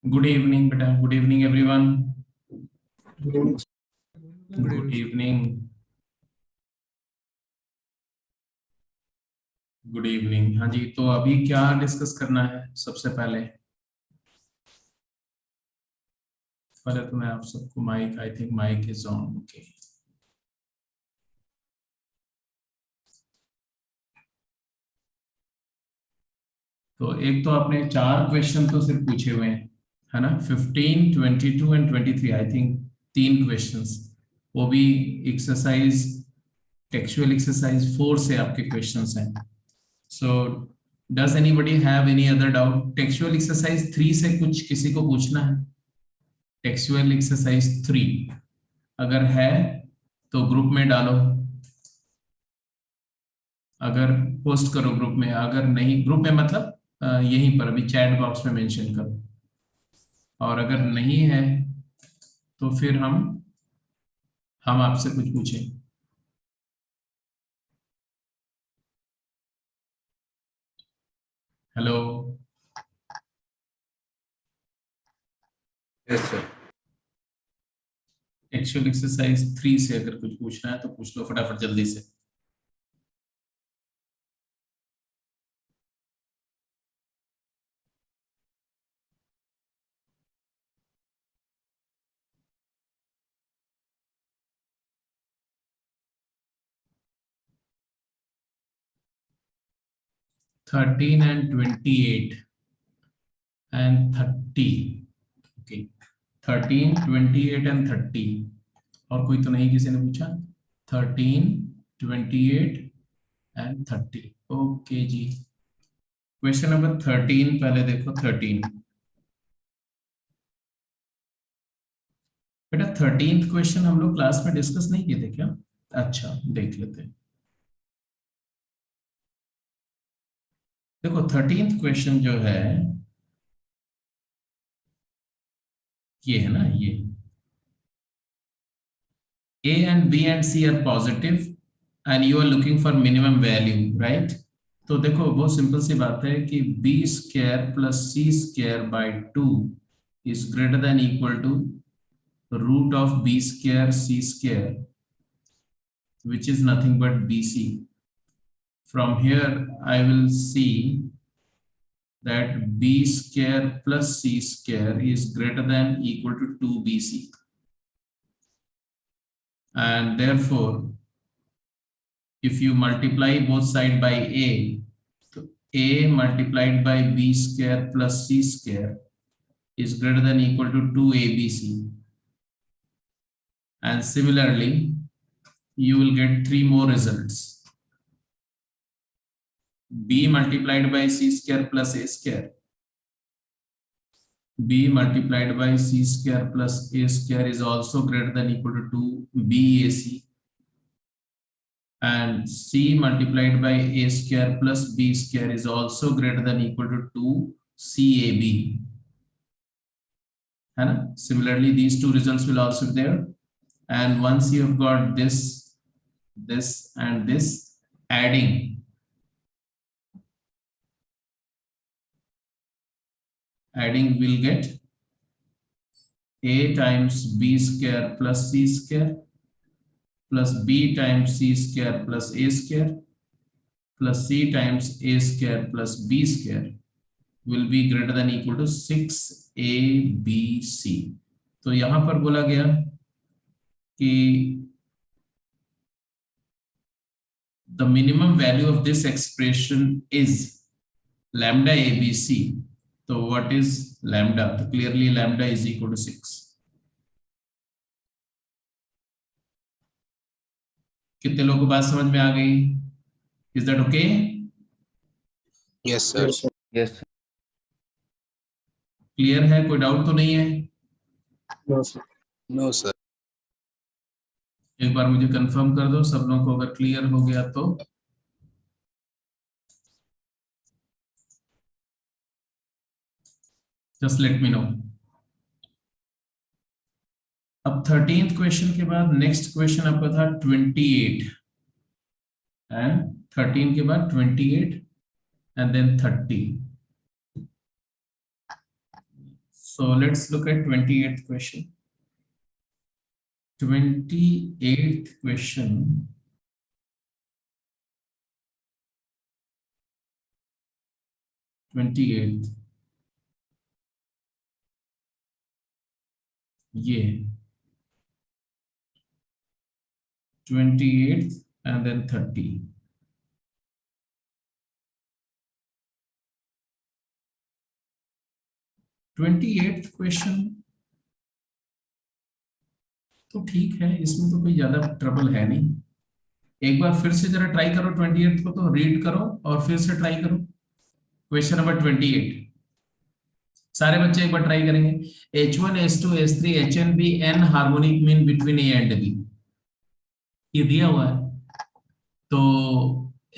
Good evening, beta. Good evening, everyone. Good Good evening. Good evening. हाँ जी, तो अभी क्या डिस्कस करना है? सबसे पहले तो मैं आप सबको mic, I think mic is on. Okay, तो एक तो आपने 4 क्वेश्चन तो सिर्फ पूछे हुए हैं, है ना? 15, 22 एंड 23, आई थिंक 3 क्वेश्चंस। वो भी एक्सरसाइज, टेक्सचुअल एक्सरसाइज 4 से आपके क्वेश्चंस हैं। So does anybody have any other doubt? Textual exercise 3 से कुछ किसी को पूछना है? टेक्सचुअल एक्सरसाइज 3 अगर है तो ग्रुप में डालो, अगर पोस्ट करो ग्रुप में, अगर नहीं ग्रुप में मतलब यहीं पर अभी चैट बॉक्स में मेंशन करो, और अगर नहीं है तो फिर हम आपसे कुछ पूछें। Hello, yes sir. Textual exercise 3 से अगर कुछ पूछना है तो पूछ लो फटाफट जल्दी से। Thirteen and 28 and 30। Okay, 13, 28 and 30। और कोई तो नहीं किसी ने पूछा? 13, 28 एंड 30। ओके जी, क्वेश्चन नंबर 13 पहले देखो। 13 बेटा, 13th क्वेश्चन हम लोग क्लास में डिस्कस नहीं किए थे क्या? अच्छा, देख लेते हैं। देखो 13th क्वेश्चन जो है ये है ना, ये A and B and C are positive and you are looking for minimum value, right? तो देखो बहुत सिंपल सी बात है कि b square plus c square by 2 is greater than equal to root of b square c square, which is nothing but bc. From here I will see that b square plus c square is greater than equal to 2bc, and therefore if you multiply both side by a, so a multiplied by b square plus c square is greater than equal to 2abc, and similarly you will get 3 more results. b multiplied by c square plus a square, b multiplied by c square plus a square is also greater than equal to 2bac, and c multiplied by a square plus b square is also greater than equal to 2cab, है ना? Similarly these two results will also be there, and once you have got this, this and this, adding will get a times b square plus c square plus b times c square plus a square plus c times a square plus b square will be greater than equal to 6abc. तो यहां पर बोला गया कि the minimum value of this expression is lambda abc. So what is lambda? So clearly lambda is equal to 6. कितने लोगों को बात समझ में आ गई? Is that okay? Yes sir. Yes clear है? कोई डाउट तो नहीं है? No sir. एक बार मुझे कंफर्म कर दो सब लोगों को, अगर क्लियर हो गया तो। Just let me know. अब 13th क्वेश्चन के बाद नेक्स्ट क्वेश्चन आपका था 28, एंड 13 के बाद 28 and then 30। So let's look at 28th question. 28th question. 28th ये 28th and then 30. 28th question तो ठीक है, इसमें तो कोई ज्यादा ट्रबल है नहीं। एक बार फिर से जरा ट्राई करो 28th को, तो रीड करो और फिर से ट्राई करो। क्वेश्चन नंबर 28, सारे बच्चे एक बार ट्राई करेंगे। H1 H2 H3 HN be n harmonic mean between A and B, ये दिया हुआ है। तो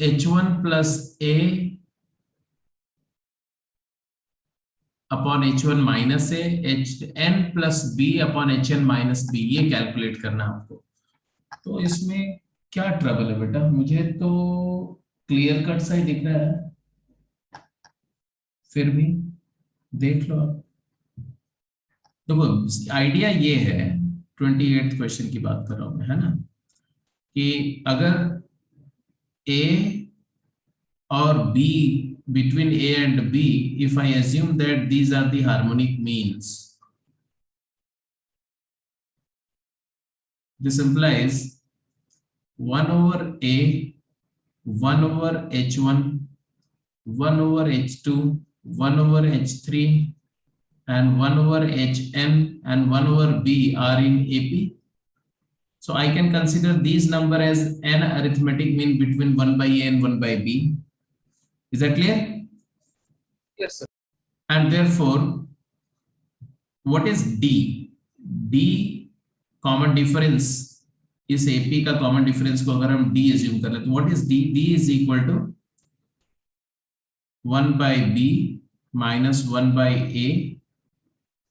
H1 plus A upon H1 minus A, HN plus B upon HN minus B, ये कैलकुलेट करना आपको। तो इसमें क्या ट्रबल है बेटा, मुझे तो क्लियर कट सा ही दिख रहा है, फिर भी देख लो आप। देखो आइडिया ये है, 28th क्वेश्चन की बात कर रहा हूं मैं, है ना, कि अगर A or B, between A and B, if I assume that these are the harmonic means, this implies 1 over A, 1 over H1, 1 over H2, 1 over H3, and 1 over Hn and 1 over B are in AP. So I can consider these number as an arithmetic mean between 1 by A and 1 by B. Is that clear? Yes, sir. And therefore, what is D? D common difference, इस AP का common difference को अगर हम D assume कर ले तो what is D? D is equal to 1 by B minus 1 by A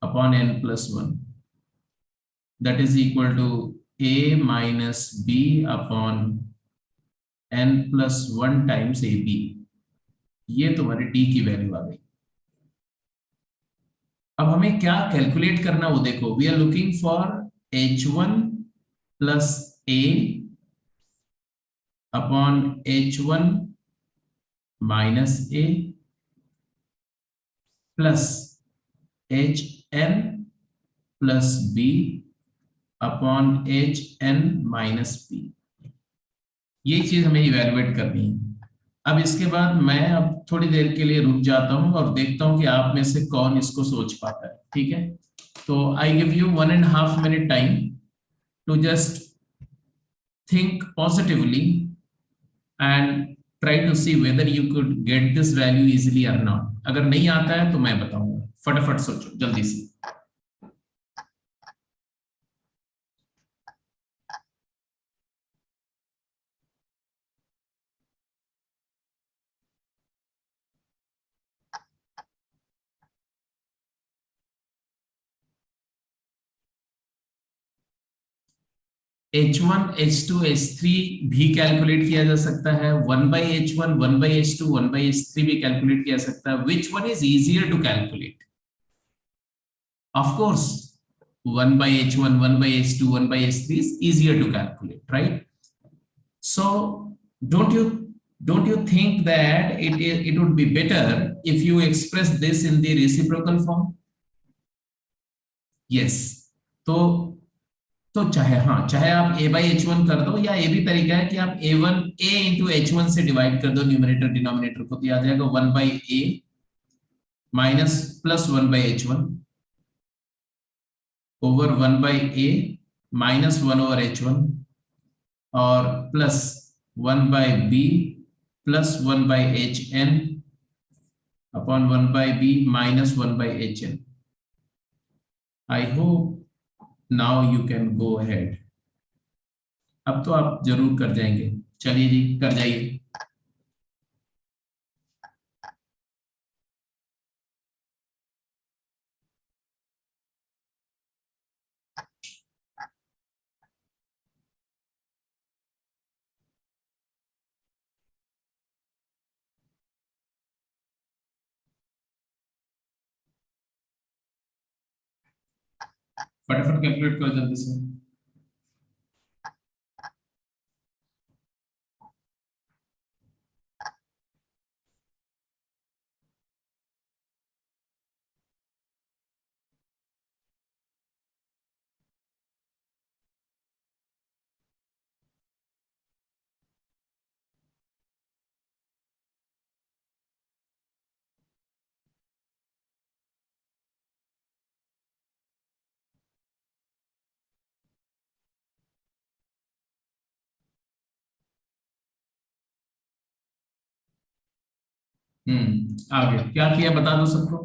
upon n plus 1. That is equal to A minus B upon n plus 1 times AB. ये तुम्हारी D की value आ गई। अब हमें क्या कैलकुलेट करना वो देखो, we are looking for H1 plus A upon H1 minus A plus HN plus B upon HN minus B, ये चीज हमें इवेलुएट करनी है। अब इसके बाद मैं अब थोड़ी देर के लिए रुक जाता हूं और देखता हूं कि आप में से कौन इसको सोच पाता है, ठीक है। तो I give you 1.5 minute time to just think positively and try to see whether you could get this value easily or not. अगर नहीं आता है तो मैं बताऊंगा, फटाफट सोचो जल्दी से। H1 H2 H3 भी कैलकुलेट किया जा सकता है, 1 by H1 1 by H2 1 by H3 भी कैलकुलेट किया जा सकता है। Which one is easier to calculate? Of course 1 by H1 1 by H2 1 by H3 is easier to calculate, right? So don't you think that it would be better if you express this in the reciprocal form? Yes. तो चाहे, हाँ, चाहे आप a by h1 कर दो, या ये भी तरीका है कि आप a into h1 से डिवाइड कर दो न्यूमरेटर डिनोमिनेटर को, तो आ जाएगा 1 by a minus plus 1 by h1 over 1 by a minus 1 over h1 और plus 1 by b plus 1 by hn upon 1 by b minus 1 by hn। I hope now you can go ahead. अब तो आप जरूर कर जाएंगे, चलिए जी कर जाइए। फटाफट कैलकुलेट करो जल्दी से। आगे क्या किया बता दो सबको।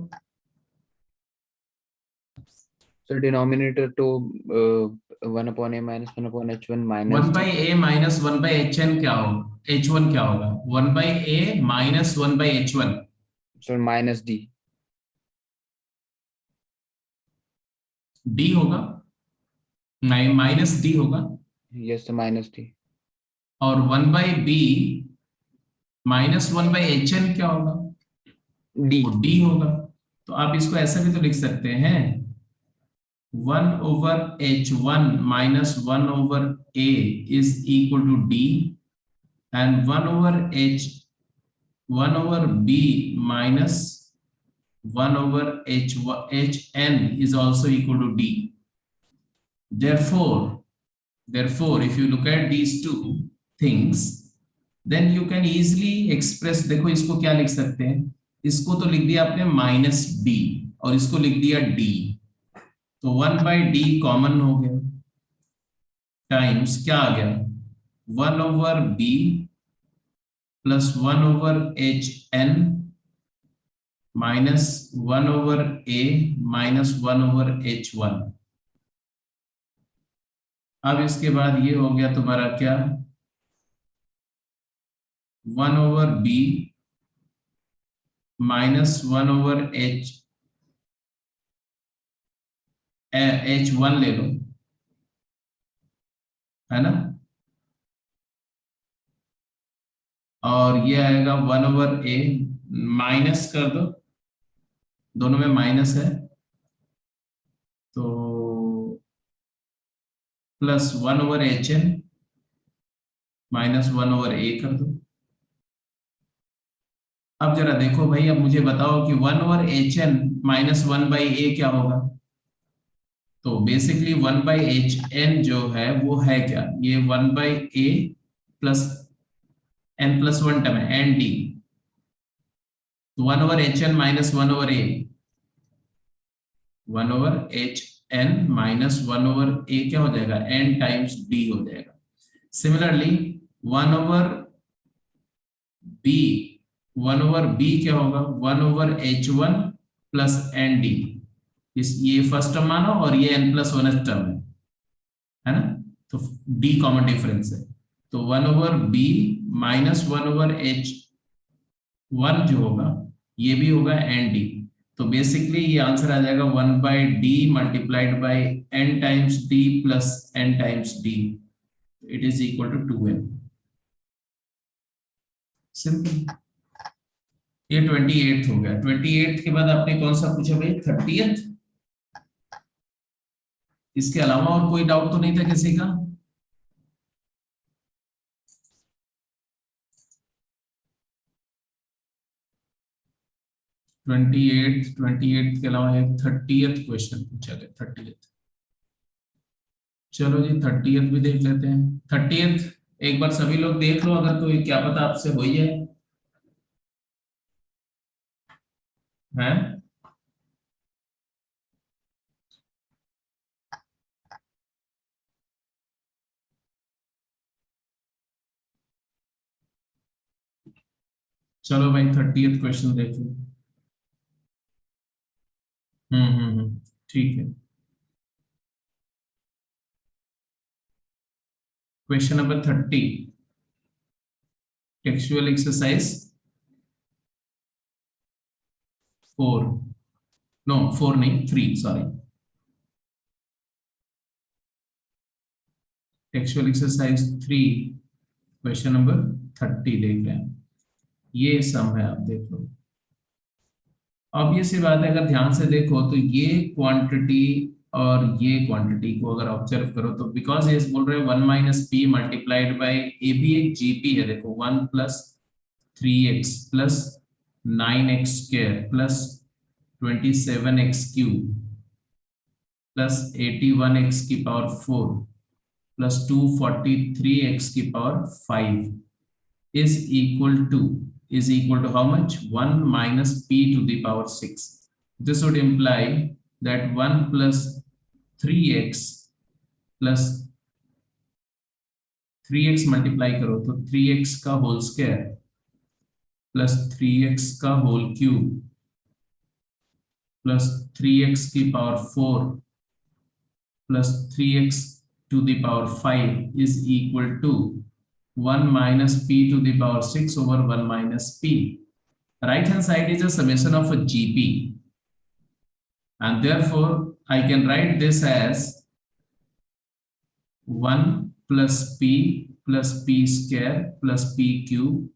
So denominator to 1 upon a minus 1 upon h1 minus 1 by a minus 1 by h n क्या होगा, एच वन क्या होगा, 1 by a minus 1 by h one, so minus d. D होगा, नहीं माइनस डी होगा। Yes, so minus d. और 1 by b minus 1 by h n क्या होगा, d. वो डी होगा। तो आप इसको ऐसा भी तो लिख सकते हैं, 1 over h1 minus 1 over a is equal to d, and 1 over b minus 1 over hn is also equal to d. Therefore, if you look at these two things, then you can easily express, देखो इसको क्या लिख सकते हैं, इसको तो लिख दिया आपने माइनस डी और इसको लिख दिया डी, तो 1 बाई डी कॉमन हो गया, टाइम्स क्या आ गया, 1 over B plus 1 over H N minus 1 over A minus 1 over H one. अब इसके बाद ये हो गया तुम्हारा क्या, 1 over B minus 1 over H one ले लो, है ना, और ये आएगा 1 ओवर ए, माइनस कर दो, दोनों में माइनस है, तो plus 1 over H N minus 1 over A कर दो। अब जरा देखो भाई, अब मुझे बताओ कि 1 over H N minus 1 by A क्या होगा। तो बेसिकली 1 बाई एच एन जो है वो है क्या, ये 1 by A plus N plus one term है एन डी, तो 1 over H N minus 1 over A, 1 over H N minus 1 over A क्या हो जाएगा, एन टाइम्स डी हो जाएगा। Similarly 1 over B, 1 over B क्या होगा, 1 over H one plus N D, इस ये फर्स्ट टर्म मानो और ये n प्लस वन टर्म है ना, तो d कॉमन डिफरेंस है, तो 1 over b minus 1 over H one जो होगा ये भी होगा एन डी, तो बेसिकली ये आंसर आ जाएगा 1 by d multiplied by n times d plus n times d, it is equal to 2n। Simple, ये 28th हो गया। 28th के बाद आपने कौन सा पूछा भाई, 30th। इसके अलावा और कोई डाउट तो नहीं था किसी का। ट्वेंटी एट के अलावा एक 30th क्वेश्चन पूछा गया, 30th। चलो जी 30th भी देख लेते हैं। 30th एक बार सभी लोग देख लो, अगर कोई क्या पता आपसे हो ही है, हैं? चलो भाई 30th क्वेश्चन देख लो। ठीक है। Question number 30, textual exercise 4, no 4 नहीं 3, sorry, textual exercise 3 question number 30 देख रहे हैं। ये सम है, आप देख लो। ऑब्वियस सी बात है, अगर ध्यान से देखो तो ये क्वांटिटी और ये क्वांटिटी को अगर ऑब्जर्व करो तो बिकॉज ये बोल रहे हैं 1 माइनस पी मल्टीप्लाइड बाई ए भी एक जीपी है, देखो 1 plus 3x plus 9x square plus 27x cube plus 81x की पावर 4 प्लस 243x की power 5 is equal to how much? 1 minus p to the power 6. This would imply that 1 plus 3x plus 3x multiply करो तो 3x का whole square plus 3x का whole cube plus 3x की power 4 plus 3x to the power 5 is equal to 1 minus p to the power 6 over 1 minus p. Right hand side is a summation of a GP, and therefore I can write this as 1 plus p square plus p cube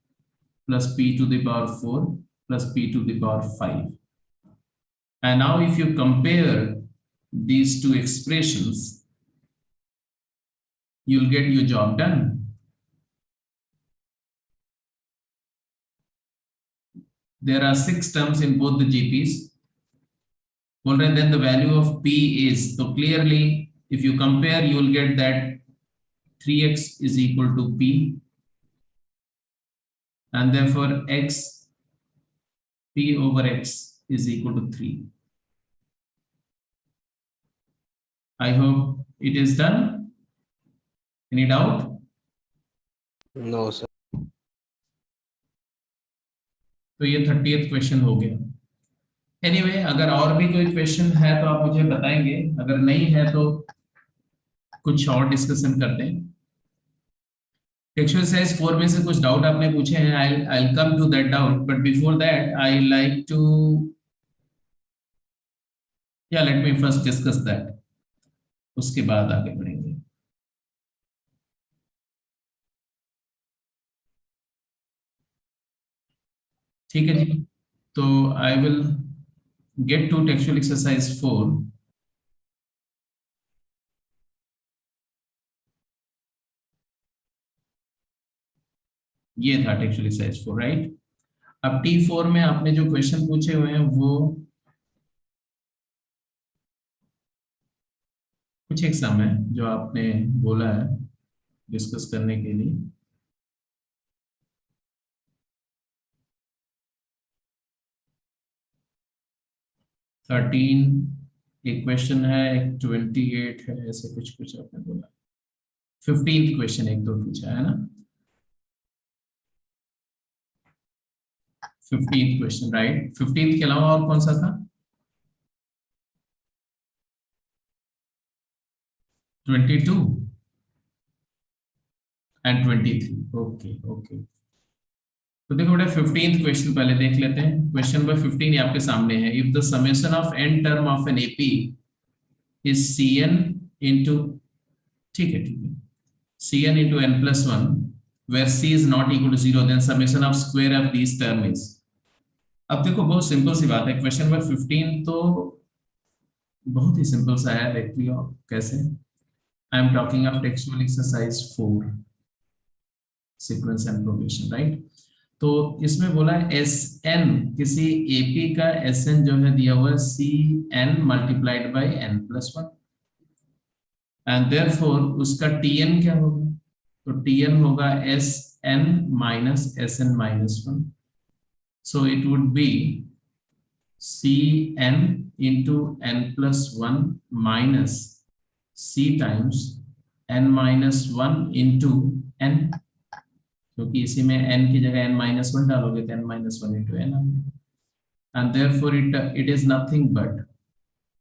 plus p to the power 4 plus p to the power 5. And now if you compare these two expressions, you'll get your job done. There are 6 terms in both the GPs. Well, and then the value of p is, so clearly if you compare, you will get that 3x is equal to p, and therefore p over x is equal to 3. I hope it is done. Any doubt? No, sir. तो ये 30th question हो गया. Anyway अगर और भी कोई question है तो आप मुझे बताएंगे, अगर नहीं है तो कुछ और डिस्कशन करते हैं. एक्सरसाइज 4 में से कुछ डाउट आपने पूछे हैं, I'll come to that doubt, but before that I like to, yeah, let me first discuss that. उसके बाद आगे बढ़ेंगे. ठीक है जी, तो I will get to textual exercise 4. ये था टेक्सचुअल एक्सरसाइज 4, राइट. अब T4 में आपने जो क्वेश्चन पूछे हुए हैं वो कुछ एक सम है जो आपने बोला है डिस्कस करने के लिए. एक क्वेश्चन है, एक 28 है, ऐसे कुछ कुछ आपने बोला. 15th क्वेश्चन एक दो पूछा है ना. 15th question, right. 15th के अलावा और कौन सा था? 22 एंड 23. ओके ओके, तो देखो बेटा 15th क्वेश्चन पहले देख लेते हैं. क्वेश्चन नंबर 15 आपके सामने है. If the summation of n term of an AP is cn into, ठीक है cn into n plus 1 where c is not equal to 0, then summation of square of these term is. अब देखो बहुत simple सी बात है. Question number 15 तो बहुत ही simple सा है. देख लियो कैसे. I am talking of textual exercise 4 sequence and progression, right. तो इसमें बोला है Sn, किसी AP का Sn जो है दिया हुआ है Cn multiplied by n plus 1, and therefore उसका Tn क्या होगा? तो Tn होगा Sn minus Sn minus 1. So it would be Cn into n plus 1 minus C times n minus 1 into n, क्योंकि इसी में n की जगह n माइनस 1 डालोगे तो n माइनस 1 इंटू n आ गया. And therefore it is nothing but,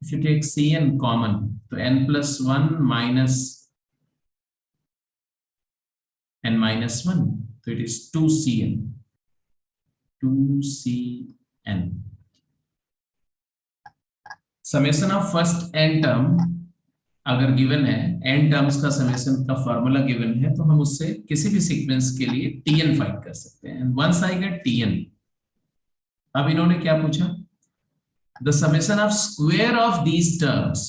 if you take Cn common तो n plus 1 minus n minus 1, तो it is 2Cn. Summation of first n term अगर given है, n terms का summation का formula given है, तो हम उससे किसी भी सीक्वेंस के लिए Tn फाइंड कर सकते हैं. वंस आई गेट Tn, अब इन्होंने क्या पूछा? The summation of square of these terms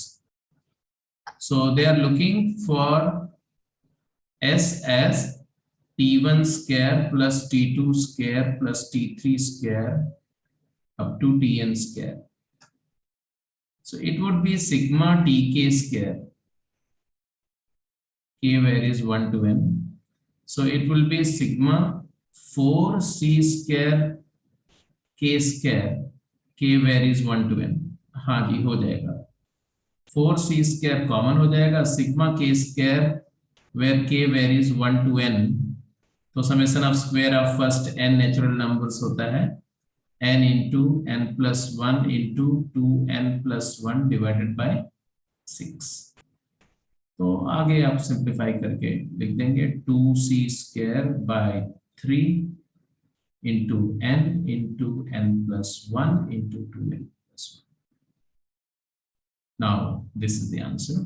So they are looking for S as T1 square plus T2 square plus T3 square up to Tn square. So it would be sigma Tk square. K varies 1 to n. So it will be sigma 4c square k square. K varies 1 to n. हाँ जी हो जाएगा. 4c square common हो जाएगा. Sigma k square where k varies 1 to n. तो summation of square of first n natural numbers होता है n into n plus 1 into 2n plus 1 divided by 6. तो आगे आप सिंप्लीफाई करके लिख देंगे 2c square by 3 into n plus 1 into 2n plus 1. Now this is the answer.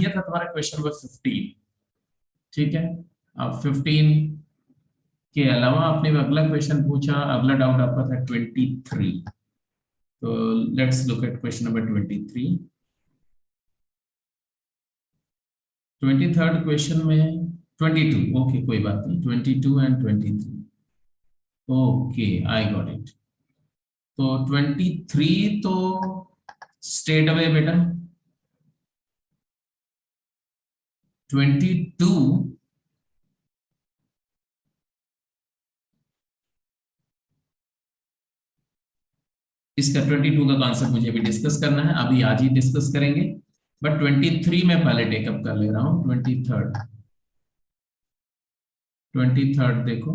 ये था तुम्हारा क्वेश्चन नंबर 15. ठीक है. अब 15 के अलावा आपने अगला क्वेश्चन पूछा, अगला डाउट आपका था 23. तो let's look at question number 23. 23rd question में 22. ओके कोई बात नहीं. 22 and 23. Okay I got it. तो 23 तो स्ट्रेट अवे बेटा. 22 इसका 22 का कॉन्सेप्ट मुझे अभी डिस्कस करना है, अभी आज ही डिस्कस करेंगे. बट 23 में पहले टेकअप कर ले रहा हूं. 23rd देखो.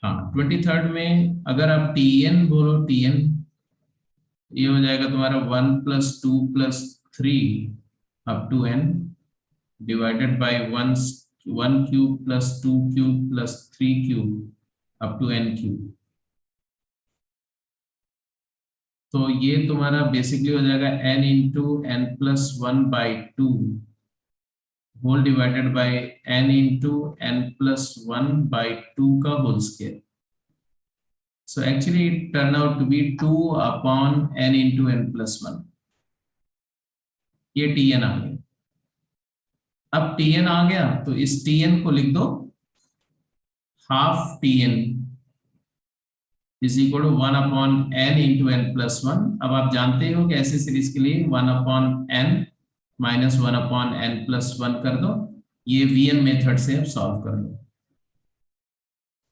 हाँ 23rd में अगर आप Tn बोलो, Tn ये हो जाएगा तुम्हारा 1 plus 2 plus 3 up to n divided by 1 cube plus 2 cube plus 3 cube up to n cube. तो ये तुम्हारा बेसिकली हो जाएगा n into n plus 1 by 2 whole divided by n into n plus 1 by 2 का whole square. So actually it turned out to be 2 upon n into n plus 1. ये Tn आ गया. अब Tn आ गया तो इस Tn को लिख दो half Tn is equal to 1 upon n into n plus 1. अब आप जानते हो कि ऐसी सीरीज के लिए 1 upon n minus 1 upon n plus 1 कर दो. ये Vn मेथड से आप सॉल्व कर लो.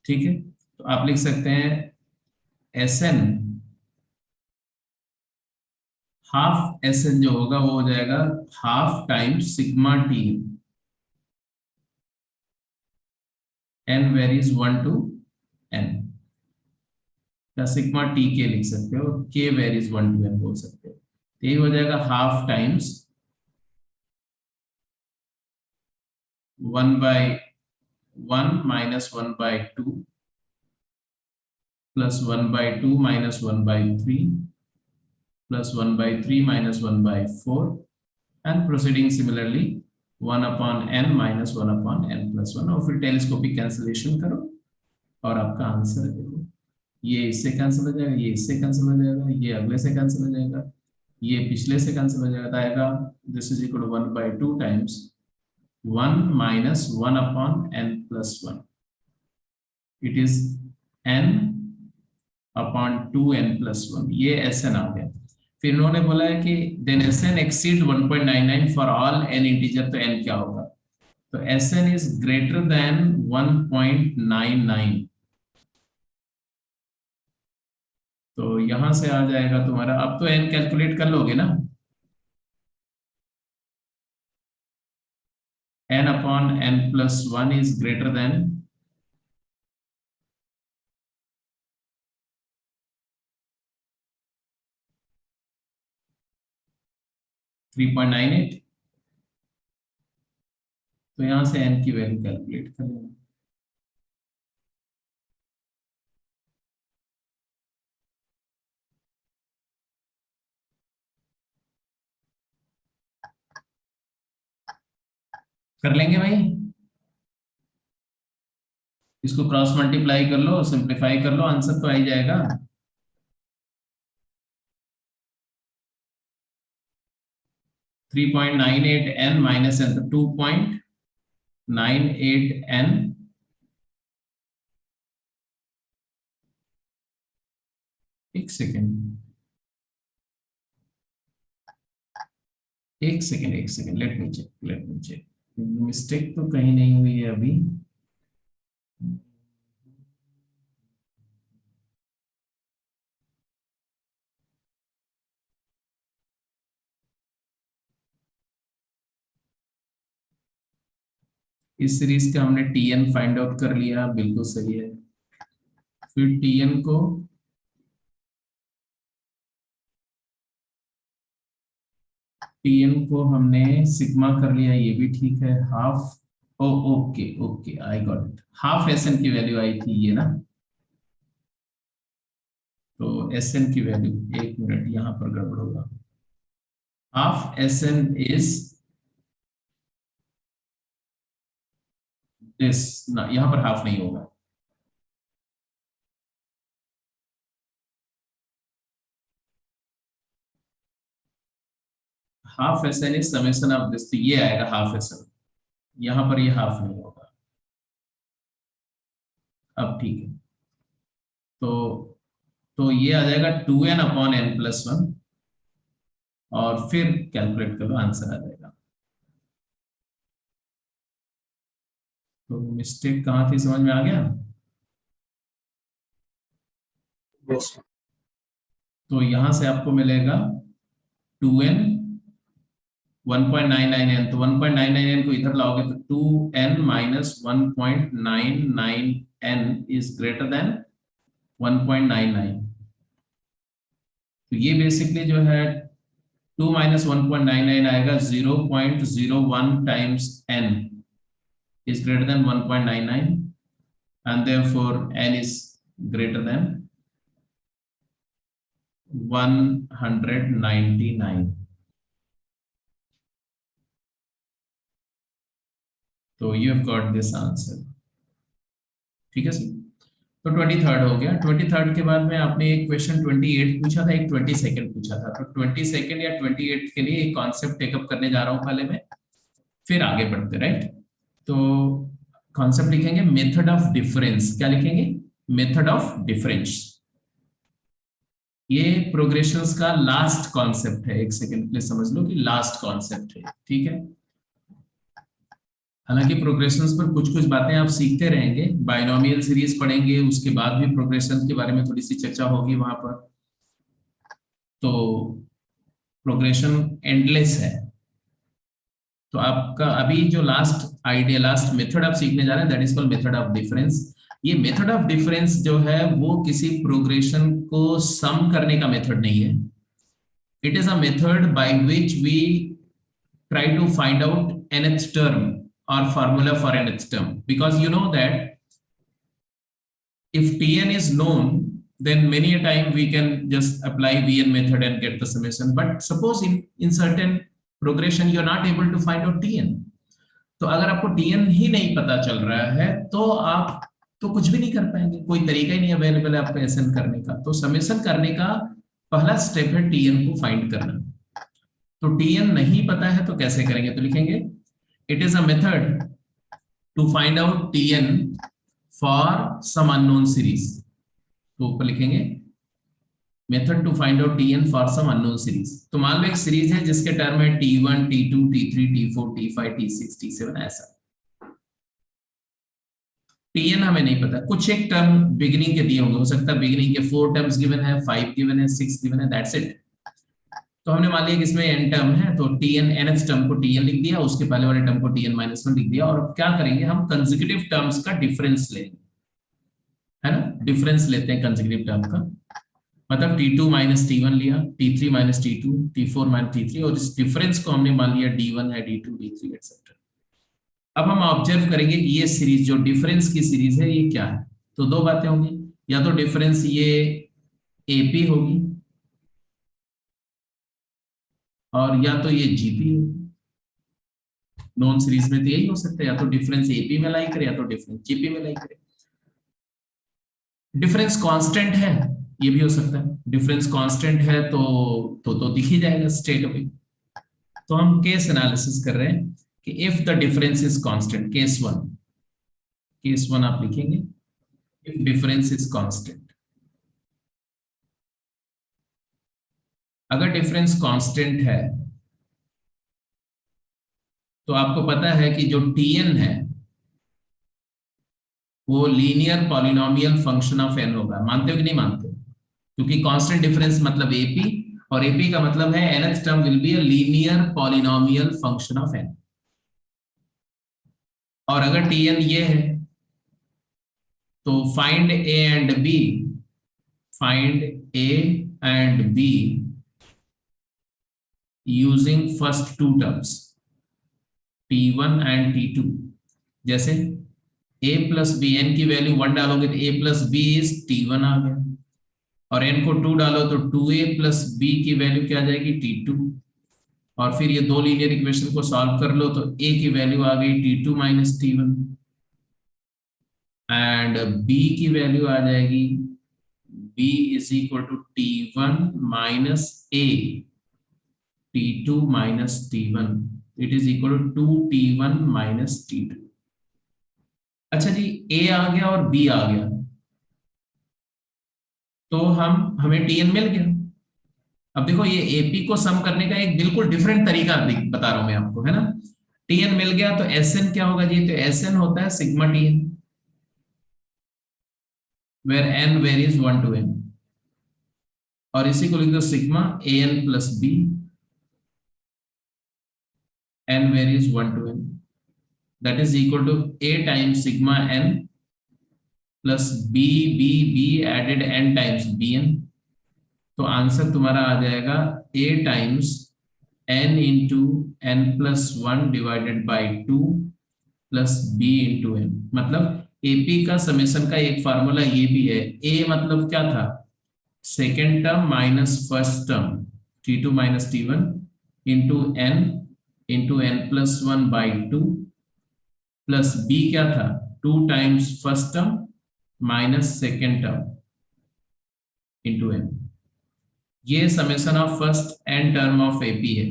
ठीक है. तो आप लिख सकते हैं Sn हाफ Sn जो होगा वो हो जाएगा half times sigma Tn. n varies 1 to n या सिग्मा टी के लिख सकते हो. k वेरीज 1 टू n बोल सकते हो. यही हो जाएगा half times 1 by 1 minus 1 by 2 plus 1 by 2 minus 1 by 3 plus 1 by 3 minus 1 by 4 and proceeding similarly 1 upon n minus 1 upon n plus 1. और फिर टेलीस्कोपिक कैंसिलेशन करो और आपका आंसर देखो. ये इससे कैंसिल हो जाएगा, ये इससे कैंसिल हो जाएगा, ये अगले से कैंसिल हो जाएगा, ये पिछले से कैंसिल हो जाएगा. This is equal to 1 by 2 times 1 minus 1 upon n plus 1. It is n upon 2n plus 1. ये Sn आ गया. फिर इन्होंने बोला है कि then Sn exceed 1.99 for all n integer. तो n क्या होगा? तो Sn is greater than 1.99. तो यहां से आ जाएगा तुम्हारा. अब तो n कैलकुलेट कर लोगे ना. n upon n plus 1 is greater than 3.98. तो यहां से n की वैल्यू कैलकुलेट कर लेना. कर लेंगे भाई. इसको क्रॉस मल्टीप्लाई कर लो, सिंप्लीफाई कर लो, आंसर तो आ ही जाएगा। 3.98n माइनस n, तो 2.98n, एक सेकेंड, एक second, let me check, mistake तो कहीं नहीं हुई है अभी। इस सीरीज का हमने टीएन फाइंड आउट कर लिया, बिल्कुल सही है। फिर टीएन को हमने सिग्मा कर लिया, ये भी ठीक है। Half, oh okay okay, I got it, half S N की वैल्यू आई थी ये ना। तो एस एन की वैल्यू, एक मिनट यहां पर गड़बड़ होगा। Half S N is this ना, यहां पर हाफ नहीं होगा। Half S N is summation of this, तो ये आएगा हाफ एस एन, यहां पर ये हाफ नहीं होगा। अब ठीक है, तो ये आ जाएगा 2n अपॉन n प्लस 1, और फिर कैलकुलेट करो, आंसर आ जाएगा। तो मिस्टेक कहाँ थी, समझ में आ गया। Yes. तो यहां से आपको मिलेगा 2n 1.99n, तो 1.99n को इधर लाओगे तो 2n minus 1.99n is greater than 1.99। तो ये बेसिकली जो है 2 माइनस 1.99 आएगा 0.01 times n is greater than 1.99, and therefore n is greater than 199। तो you have got this answer, ठीक है सर। तो 23rd हो गया। 23rd के बाद में आपने एक क्वेश्चन 28 पूछा था, एक 22nd पूछा था। तो 22nd या 28 के लिए एक कॉन्सेप्ट टेकअप करने जा रहा हूं पहले मैं, फिर आगे बढ़ते, राइट। तो कॉन्सेप्ट लिखेंगे मेथड ऑफ डिफरेंस, क्या लिखेंगे, मेथड ऑफ डिफरेंस। ये प्रोग्रेशंस का लास्ट कॉन्सेप्ट है, एक सेकंड प्लीज समझ लो कि लास्ट कॉन्सेप्ट है, ठीक है। हालांकि प्रोग्रेशंस पर कुछ कुछ बातें आप सीखते रहेंगे, बाइनोमियल सीरीज पढ़ेंगे, उसके बाद भी प्रोग्रेशन के बारे में थोड़ी सी चर्चा होगी वहां पर। तो प्रोग्रेशन एंडलेस है। तो आपका अभी जो लास्ट आइडिया, लास्ट मेथड आप सीखने जा रहे हैं, that is called method of difference. ये मेथड ऑफ डिफरेंस जो है वो किसी प्रोग्रेशन को सम करने का मेथड नहीं है। It is a method by which we try to find out nth term or formula for nth term, because you know that if tn is known, then many a time we can just apply vn method and get the summation. But suppose in certain progression you are not able to find out tn, तो अगर आपको tn ही नहीं पता चल रहा है तो आप तो कुछ भी नहीं कर पाएंगे, कोई तरीका ही नहीं अवेलेबल है आपको एसएन करने का। तो समेशन करने का पहला स्टेप है tn को फाइंड करना। तो tn नहीं पता है तो कैसे करेंगे, तो लिखेंगे it is a method to find out tn for some unknown series. तो ऊपर लिखेंगे method to find out tn for some unknown series. तो मान लो एक सीरीज है जिसके टर्म है t1 t2 t3 t4 t5 t6 t7, ऐसा। tn हमें नहीं पता, कुछ एक टर्म बिगिनिंग के दिए होंगे, हो सकता है बिगिनिंग के 4 टर्म्स गिवन है, 5 गिवन है, 6 गिवन है, दैट्स इट। तो हमने मान लिया कि इसमें n टर्म है, तो tn nth टर्म को tn लिख दिया, उसके पहले वाले टर्म को tn-1 लिख दिया। और अब क्या करेंगे, हम कंसेक्यूटिव टर्म्स का डिफरेंस लेंगे, है ना। डिफरेंस लेते हैं कंसेक्यूटिव टर्म का, मतलब t2 माइनस t1 लिया, t3 minus t2, t4 minus t3, और इस डिफरेंस को हमने मान लिया d1 है, d2 d3 एक्सेट्रा। अब हम ऑब्जर्व करेंगे कि ये सीरीज जो डिफरेंस की सीरीज है ये क्या है। तो दो बातें होंगी, या तो डिफरेंस ये एपी होगी, और या तो ये जीपी होगी। नॉन सीरीज में तो यही हो सकता है, या तो डिफरेंस एपी में लाई करे या तो डिफरेंस जीपी में लाई करे। डिफरेंस कांस्टेंट है, ये भी हो सकता है, डिफरेंस कांस्टेंट है तो दिख ही जाएगा स्ट्रेट अवे। तो हम केस एनालिसिस कर रहे हैं कि if the difference is constant, case one आप लिखेंगे, इफ डिफरेंस इज कांस्टेंट। अगर डिफरेंस कांस्टेंट है तो आपको पता है कि जो Tn है वो linear polynomial function of n होगा। मानते हो कि नहीं मानते? क्योंकि कांस्टेंट डिफरेंस मतलब एपी, और एपी का मतलब है nth term will be a linear polynomial function of n। और अगर Tn ये है तो find a and b, find a and b using first two terms t1 and t2। जैसे a प्लस बी, एन की वैल्यू 1 डालोगे तो a plus B is t1 आ गया, और n को 2 डालो तो 2a प्लस b की वैल्यू क्या आ जाएगी, t2। और फिर ये दो लीनियर इक्वेशन को सॉल्व कर लो तो a की वैल्यू आ गई t2 minus t1, and b की वैल्यू आ जाएगी b is equal to t1 minus a, t2 minus t1, it is equal to 2t1 minus t2। अच्छा जी, a आ गया और b आ गया, तो हमें tn मिल गया। अब देखो ये एपी को सम करने का एक बिल्कुल डिफरेंट तरीका बता रहा हूं मैं आपको, है ना। टीएन मिल गया तो एसएन क्या होगा जी, तो एसएन होता है sigma TN, where N varies 1 to n, और इसी को लिख दो sigma A N plus B, N varies 1 to n, that is equal to A times sigma N plus B B B added N times B N. तो answer तुम्हारा आ जाएगा a times n into N plus one divided by 2 plus b into N. मतलब AP का summation का एक formula ये भी है, a मतलब क्या था, second term minus first term t2 minus t1 into N plus one by 2, plus b क्या था, 2 times first term minus second term into N. ये summation of first N term of AP है।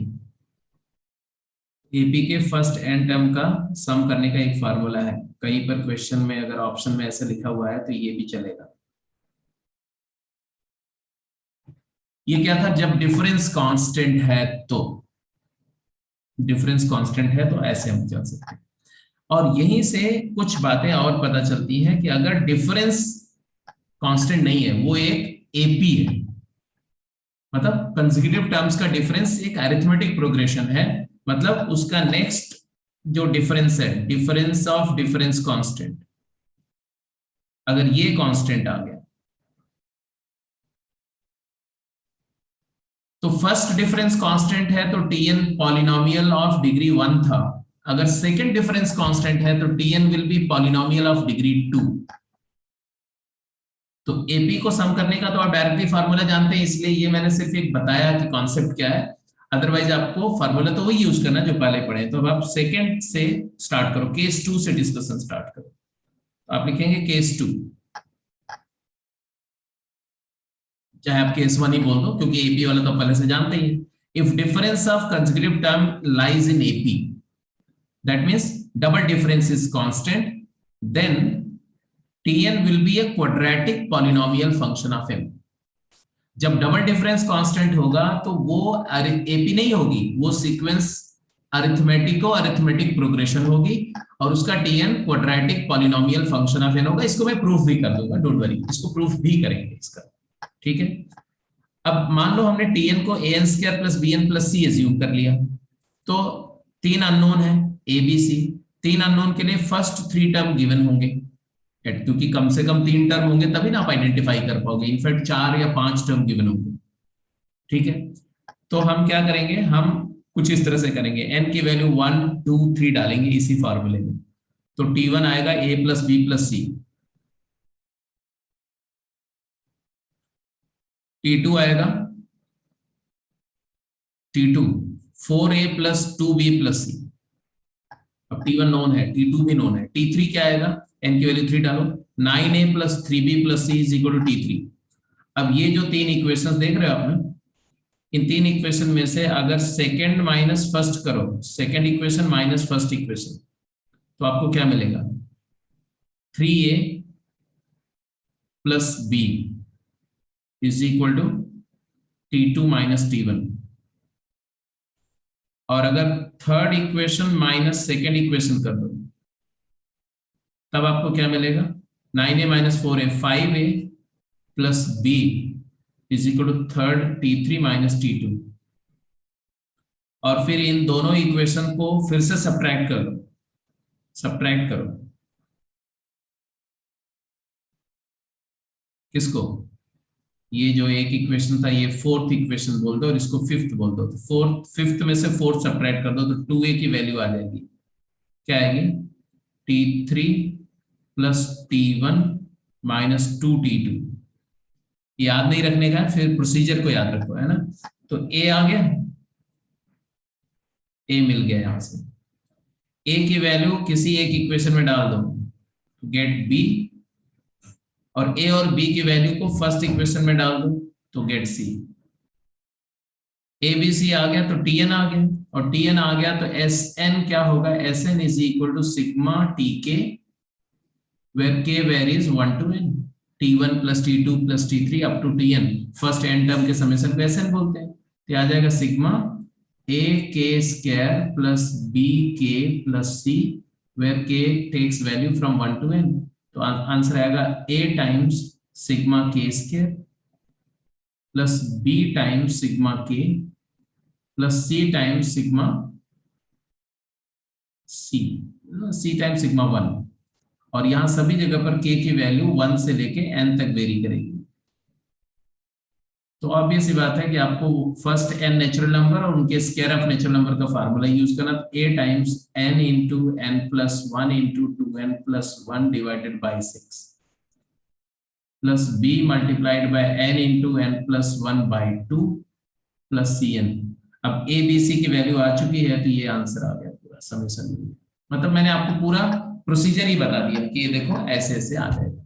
AP के first N term का sum करने का एक formula है, कहीं पर क्वेश्चन में अगर ऑप्शन में ऐसे लिखा हुआ है तो ये भी चलेगा। ये क्या था, जब डिफरेंस कांस्टेंट है तो, डिफरेंस कांस्टेंट है तो ऐसे हम चल सकते हैं। और यहीं से कुछ बातें और पता चलती हैं कि अगर डिफरेंस कांस्टेंट नहीं है, वो एक एपी है, मतलब कंसेक्यूटिव टर्म्स का डिफरेंस एक अरिथमेटिक प्रोग्रेशन है, मतलब उसका नेक्स्ट जो डिफरेंस है, डिफरेंस ऑफ डिफरेंस कांस्टेंट, अगर ये कांस्टेंट आ गया तो फर्स्ट डिफरेंस कांस्टेंट है तो टीएन पॉलिनोमियल ऑफ डिग्री 1 था, अगर सेकंड डिफरेंस कांस्टेंट है तो TN will be polynomial of degree 2। तो एपी को सम करने का तो आप डायरेक्टली फार्मूला जानते हैं, इसलिए ये मैंने सिर्फ एक बताया कि कॉन्सेप्ट क्या है, अदरवाइज आपको फार्मूला तो वही यूज करना जो पहले पढ़े। तो अब आप सेकंड से स्टार्ट करो, केस 2 से डिस्कशन स्टार्ट करो। तो आप लिखेंगे केस 2, चाहे आप केस 1 ही बोल दो क्योंकि एपी वाला तो पहले से जानते ही है। If difference of consecutive term lies in AP, that means double difference is constant, then Tn will be a quadratic polynomial function of m। जब डबल डिफरेंस कांस्टेंट होगा तो वो एपी नहीं होगी, वो सीक्वेंस अरिथमेटिको अरिथमेटिक प्रोग्रेशन होगी, और उसका Tn quadratic polynomial function of n होगा। इसको मैं प्रूफ भी कर दूंगा, डोंट वरी, इसको प्रूफ भी करेंगे इसका, ठीक है। अब मान लो हमने Tn को an square plus bn plus c assume कर लिया, तो तीन अननोन है a b c, तीन अननोन के लिए फर्स्ट 3 टर्म गिवन होंगे, क्योंकि कम से कम 3 टर्म होंगे तभी ना आप आइडेंटिफाई कर पाओगे, इनफैक्ट 4 या 5 टर्म गिवन होंगे, ठीक है। तो हम क्या करेंगे, हम कुछ इस तरह से करेंगे, n की वैल्यू 1 2 3 डालेंगे इसी फॉर्मूले में, तो t1 आएगा a प्लस बी प्लस सी, t2 आएगा t2 4a plus 2b plus सी। अब T1 नोन है, T2 भी नोन है, T3 क्या आएगा, n की वैल्यू 3 डालो, 9a plus 3b plus c is equal to T3। अब ये जो तीन इक्वेशंस देख रहे हो आपने, इन तीन इक्वेशन में से अगर सेकंड माइनस फर्स्ट करो, second equation minus first equation, तो आपको क्या मिलेगा, 3a plus b is equal to T2 minus T1। और अगर third equation minus second equation कर दो, तब आपको क्या मिलेगा, 9a minus 4a 5a plus b is equal to third T3 minus T2। और फिर इन दोनों इक्वेशन को फिर से सब्ट्रैक्ट करो, सब्ट्रैक्ट करो किसको, ये जो एक इक्वेशन था ये फोर्थ इक्वेशन बोल दो और इसको फिफ्थ बोल दो, तो फोर्थ फिफ्थ में से फोर्थ सब्ट्रैक्ट कर दो तो 2a की वैल्यू आ जाएगी, क्या आएगी, T3 plus T1 minus 2T2। याद नहीं रखने का, फिर प्रोसीजर को याद रखो, है ना। तो a आ गया, a मिल गया, यहां से a की वैल्यू किसी एक इक्वेशन में डाल दो, गेट b, और a और b की वैल्यू को फर्स्ट इक्वेशन में डाल दो तो get c। a b c आ गया तो tn आ गया, और tn आ गया तो sn क्या होगा, sn is equal to sigma tk where k varies 1 to n, t1 plus t2 plus t3 up to tn, first n term के समेशन को sn बोलते हैं। तो आ जाएगा sigma a k square plus b k plus c where k takes value from 1 to n। तो answer आएगा a times sigma k square plus b times sigma k plus c times sigma c times sigma 1। और यहां सभी जगह पर k की value 1 से लेके n तक वेरी करेगी। तो ऑब्वियस सी बात है कि आपको फर्स्ट n नेचुरल नंबर और उनके स्क्वायर ऑफ नेचुरल नंबर का फार्मूला यूज करना, a times n into n plus 1 into 2n plus 1 divided by 6 plus b multiplied by n into n plus 1 by 2 plus cn। अब a b c की value आ चुकी है तो ये answer आ गया पूरा समेशन। मतलब मैंने आपको पूरा प्रोसीजर ही बता दिया कि ये देखो ऐसे ऐसे आ जाएगा,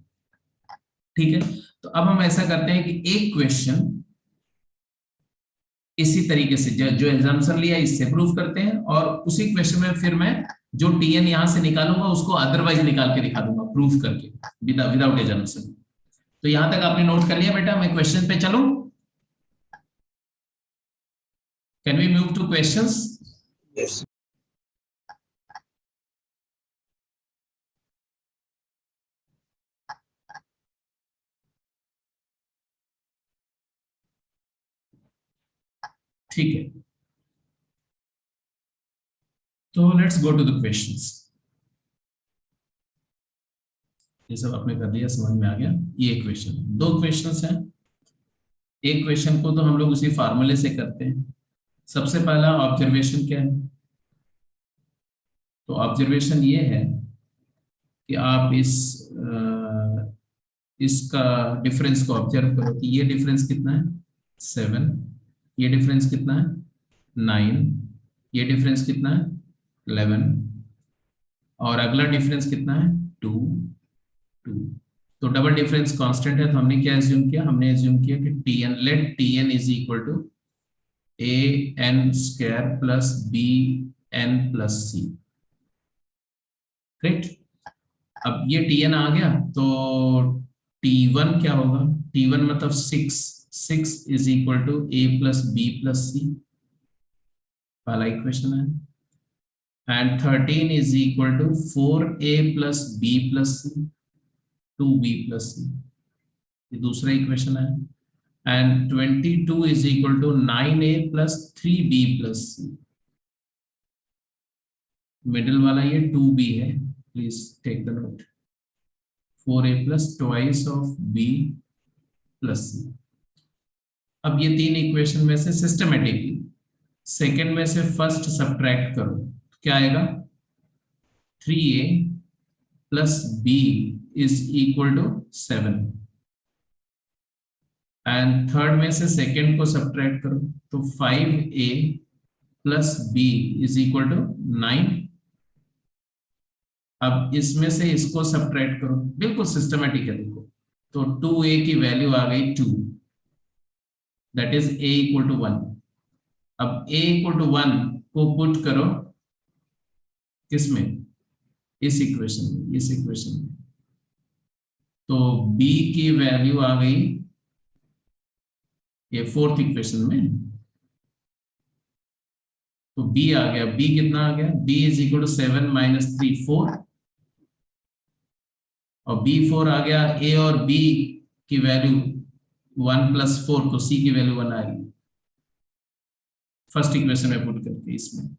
ठीक है। तो अब हम ऐसा करते हैं कि एक क्वेश्चन इसी तरीके से जो एग्जाम्पल लिया इससे प्रूव करते हैं, और उसी क्वेश्चन में फिर मैं जो टीएन यहां से निकालूंगा उसको अदरवाइज निकाल के दिखा दूंगा प्रूफ करके विदाउट एग्जाम्पल। तो यहां तक आपने नोट कर लिया बेटा, मैं क्वेश्चन पे चलूं, can we move to questions? Yes. ठीक है, तो let's go to the questions. ये सब आपने कर लिया, समझ में आ गया। ये क्वेश्चन, दो क्वेश्चंस हैं। एक क्वेश्चन को तो हम लोग उसी फार्मूले से करते हैं। सबसे पहला ऑब्जर्वेशन क्या है, तो ऑब्जर्वेशन ये है कि आप इसका डिफरेंस को ऑब्जर्व करो कि ये डिफरेंस कितना है 7, ये डिफरेंस कितना है 9, ये डिफरेंस कितना है 11, और अगला डिफरेंस कितना है 2, 2। तो डबल डिफरेंस कांस्टेंट है, तो हमने क्या एज्यूम किया, हमने एज्यूम किया कि tn let tn is equal to an square plus bn plus c। Right, अब ये tn आ गया तो t1 क्या होगा, t1 मतलब 6 is equal to a plus b plus c, पहला इक्वेशन है। And 13 is equal to 4a plus b plus c, 2b plus c, ये दूसरा इक्वेशन है। And 22 is equal to 9a plus 3b plus c, middle वाला ये 2b है, please take the note, 4a plus twice of b plus c। अब ये तीन equation में से सिस्टमेटिकली सेकेंड में से फर्स्ट सब्ट्रैक्ट करो, क्या आएगा 3a plus b is equal to 7, and third में से सेकेंड को सब्ट्रैक्ट करो तो 5a plus b is equal to 9, अब इसमें से इसको सब्ट्रैक्ट करो, बिल्कुल सिस्टमेटिक है देखो। तो 2a की वैल्यू आ गई 2, that is a equal to 1। अब a इक्वल टू 1 को पुट करो किसमें, इस इक्वेशन में, इस इक्वेशन में। तो b की वैल्यू आ गई ये फोर्थ इक्वेशन में, तो b आ गया, b कितना आ गया, b is equal to 7 minus 3 4, और b4 आ गया। a और b की वैल्यू 1 प्लस 4, तो c की वैल्यू 1 आ गई फर्स्ट इक्वेशन में पुट करके इसमें।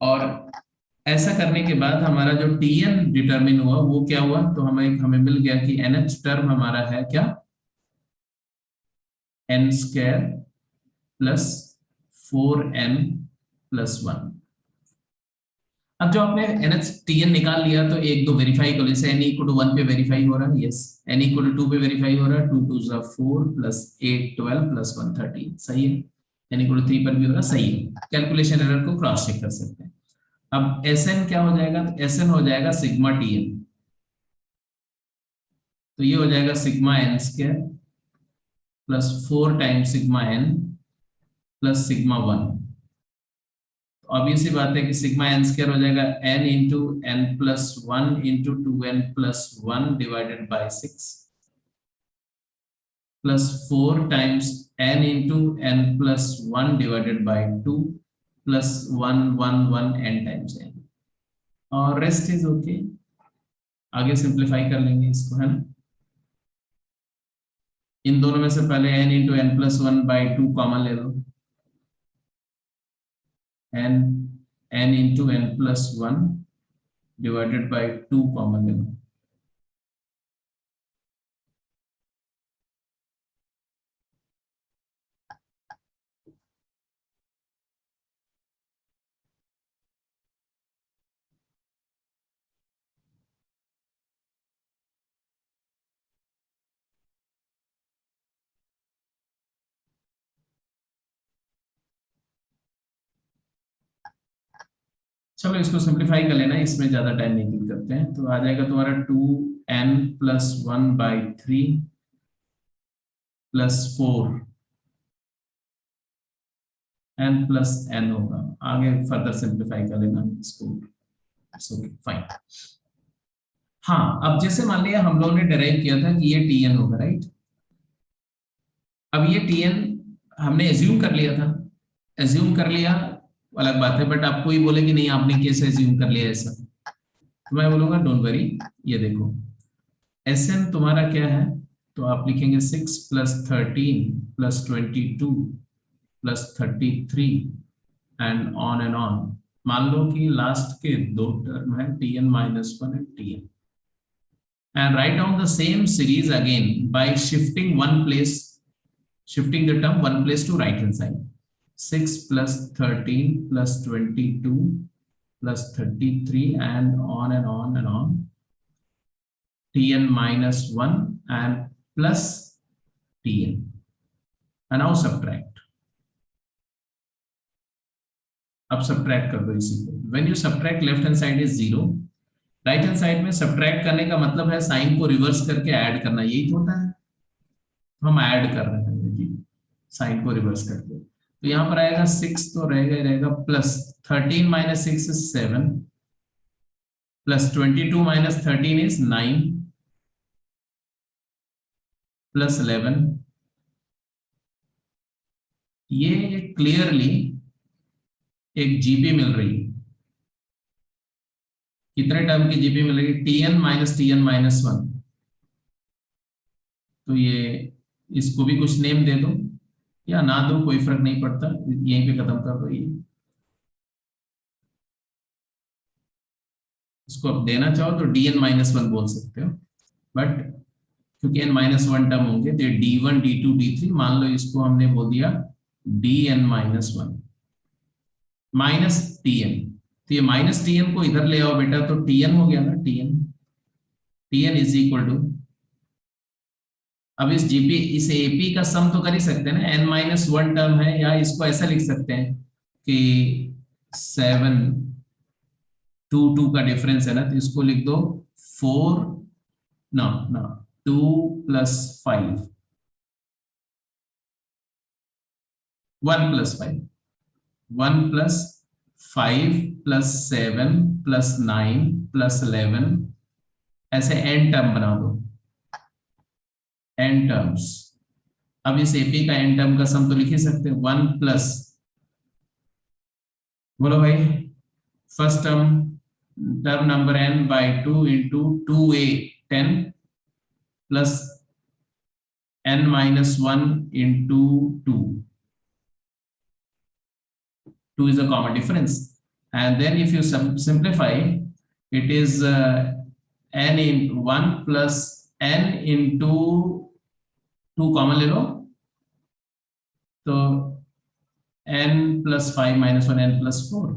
और ऐसा करने के बाद हमारा जो tn डिटरमिन हुआ वो क्या हुआ, तो हमें मिल गया कि nh टर्म हमारा है क्या, n square plus 4n plus 1। अब जो आपने NH/TN निकाल लिया तो एक दो वेरीफाई कर, जैसे n इक्वल टू 1 पे वेरीफाई हो रहा है, यस। n इक्वल टू 2 पे वेरीफाई हो रहा है, 2 2 जा 4 प्लस 8 12 प्लस 1 13, सही है। n इक्वल टू 3 पर भी हो रहा है, सही है। कैलकुलेशन एरर को क्रॉस चेक कर सकते हैं। अब Sn क्या हो जाएगा, तो Sn हो जाएगा सिग्मा Tn, तो ये हो जाएगा sigma n square plus 4 times sigma n plus sigma 1। Obvious सी बात है कि सिग्मा एन स्क्वायर हो जाएगा n into N plus 1 into 2n plus 1 divided by 6 plus 4 times n into n plus 1 divided by 2 plus 1 1 1 n times n, और rest is okay. आगे simplify कर लेंगे इसको, है ना। इन दोनों में से पहले n into n plus 1 by 2 common ले लो, n into n plus 1 divided by 2 common ले लो। चलो इसको सिंप्लीफाई कर लेना, इसमें ज्यादा टाइम नहीं किल करते हैं। तो आ जाएगा तुम्हारा 2n plus 1 by 3 plus 4 n plus n होगा। आगे फर्दर सिंप्लीफाई कर लेना इसको, ओके फाइन। हाँ, अब जैसे मान लिया हम लोगों ने डिराइव किया था कि ये tn होगा, राइट। अब ये tn हमने एज्यूम कर लिया था, एज्यूम कर लिया अलग बात है, बट आपको ही बोले कि नहीं आपने कैसे एज्यूम कर लिया ऐसा, तो मैं बोलूंगा डोंट वरी। ये देखो Sn तुम्हारा क्या है, तो आप लिखेंगे 6 plus 13 plus 22 plus 33 and on. मान लो कि लास्ट के दो टर्म है tn minus 1 and tn, and write down the same series again by shifting one place, shifting the term one place to right hand side. 6 plus 13 plus 22 plus 33 and on tn minus 1 and plus tn, and now subtract. अब subtract कर दो इसी को। When you subtract left hand side is 0, right hand side में subtract करने का मतलब है साइन को रिवर्स करके ऐड करना, यही तो होता है। हम ऐड कर रहे हैं जी, साइन को रिवर्स करके। तो यहाँ पर आएगा 6 तो रहेगा ही रहेगा, plus 13 minus 6 is 7 plus 22 minus 13 is 9 plus 11। ये क्लियरली एक जीपी मिल रही है। कितने टर्म की जीपी मिल रही है, tn माइनस 1। तो ये इसको भी कुछ नेम दे दो या ना दो, कोई फर्क नहीं पड़ता, यहीं पे खत्म कर दो। ये इसको आप देना चाहो तो dn माइनस 1 बोल सकते हो, बट क्योंकि n माइनस 1 टर्म होंगे तो d1 d2 d3, मान लो इसको हमने बोल दिया dn माइनस 1 माइनस tn। तो ये माइनस tn को इधर ले आओ बेटा, तो tn हो गया ना, tn इज इक्वल टू, अब इस जीपी इस एपी का सम तो कर ही सकते हैं ना, n माइनस 1 टर्म है, या इसको ऐसा लिख सकते हैं कि 7 2 का डिफरेंस है ना, तो इसको लिख दो 4 ना ना 2 + 5 1 + 5 1 + 5 + 7 + 9 + 11 ऐसे n टर्म बना दो, n टर्म्स। अब इस एपी का n टर्म का सम तो लिख ही सकते हैं 1 प्लस, बोलो भाई, first term number n by 2 into 2a 10 plus n minus 1 into 2. 2 is a common difference, and then if you simplify, it is n in 1 plus n into 2 common ले लो, तो n plus 5 minus 1 n plus 4,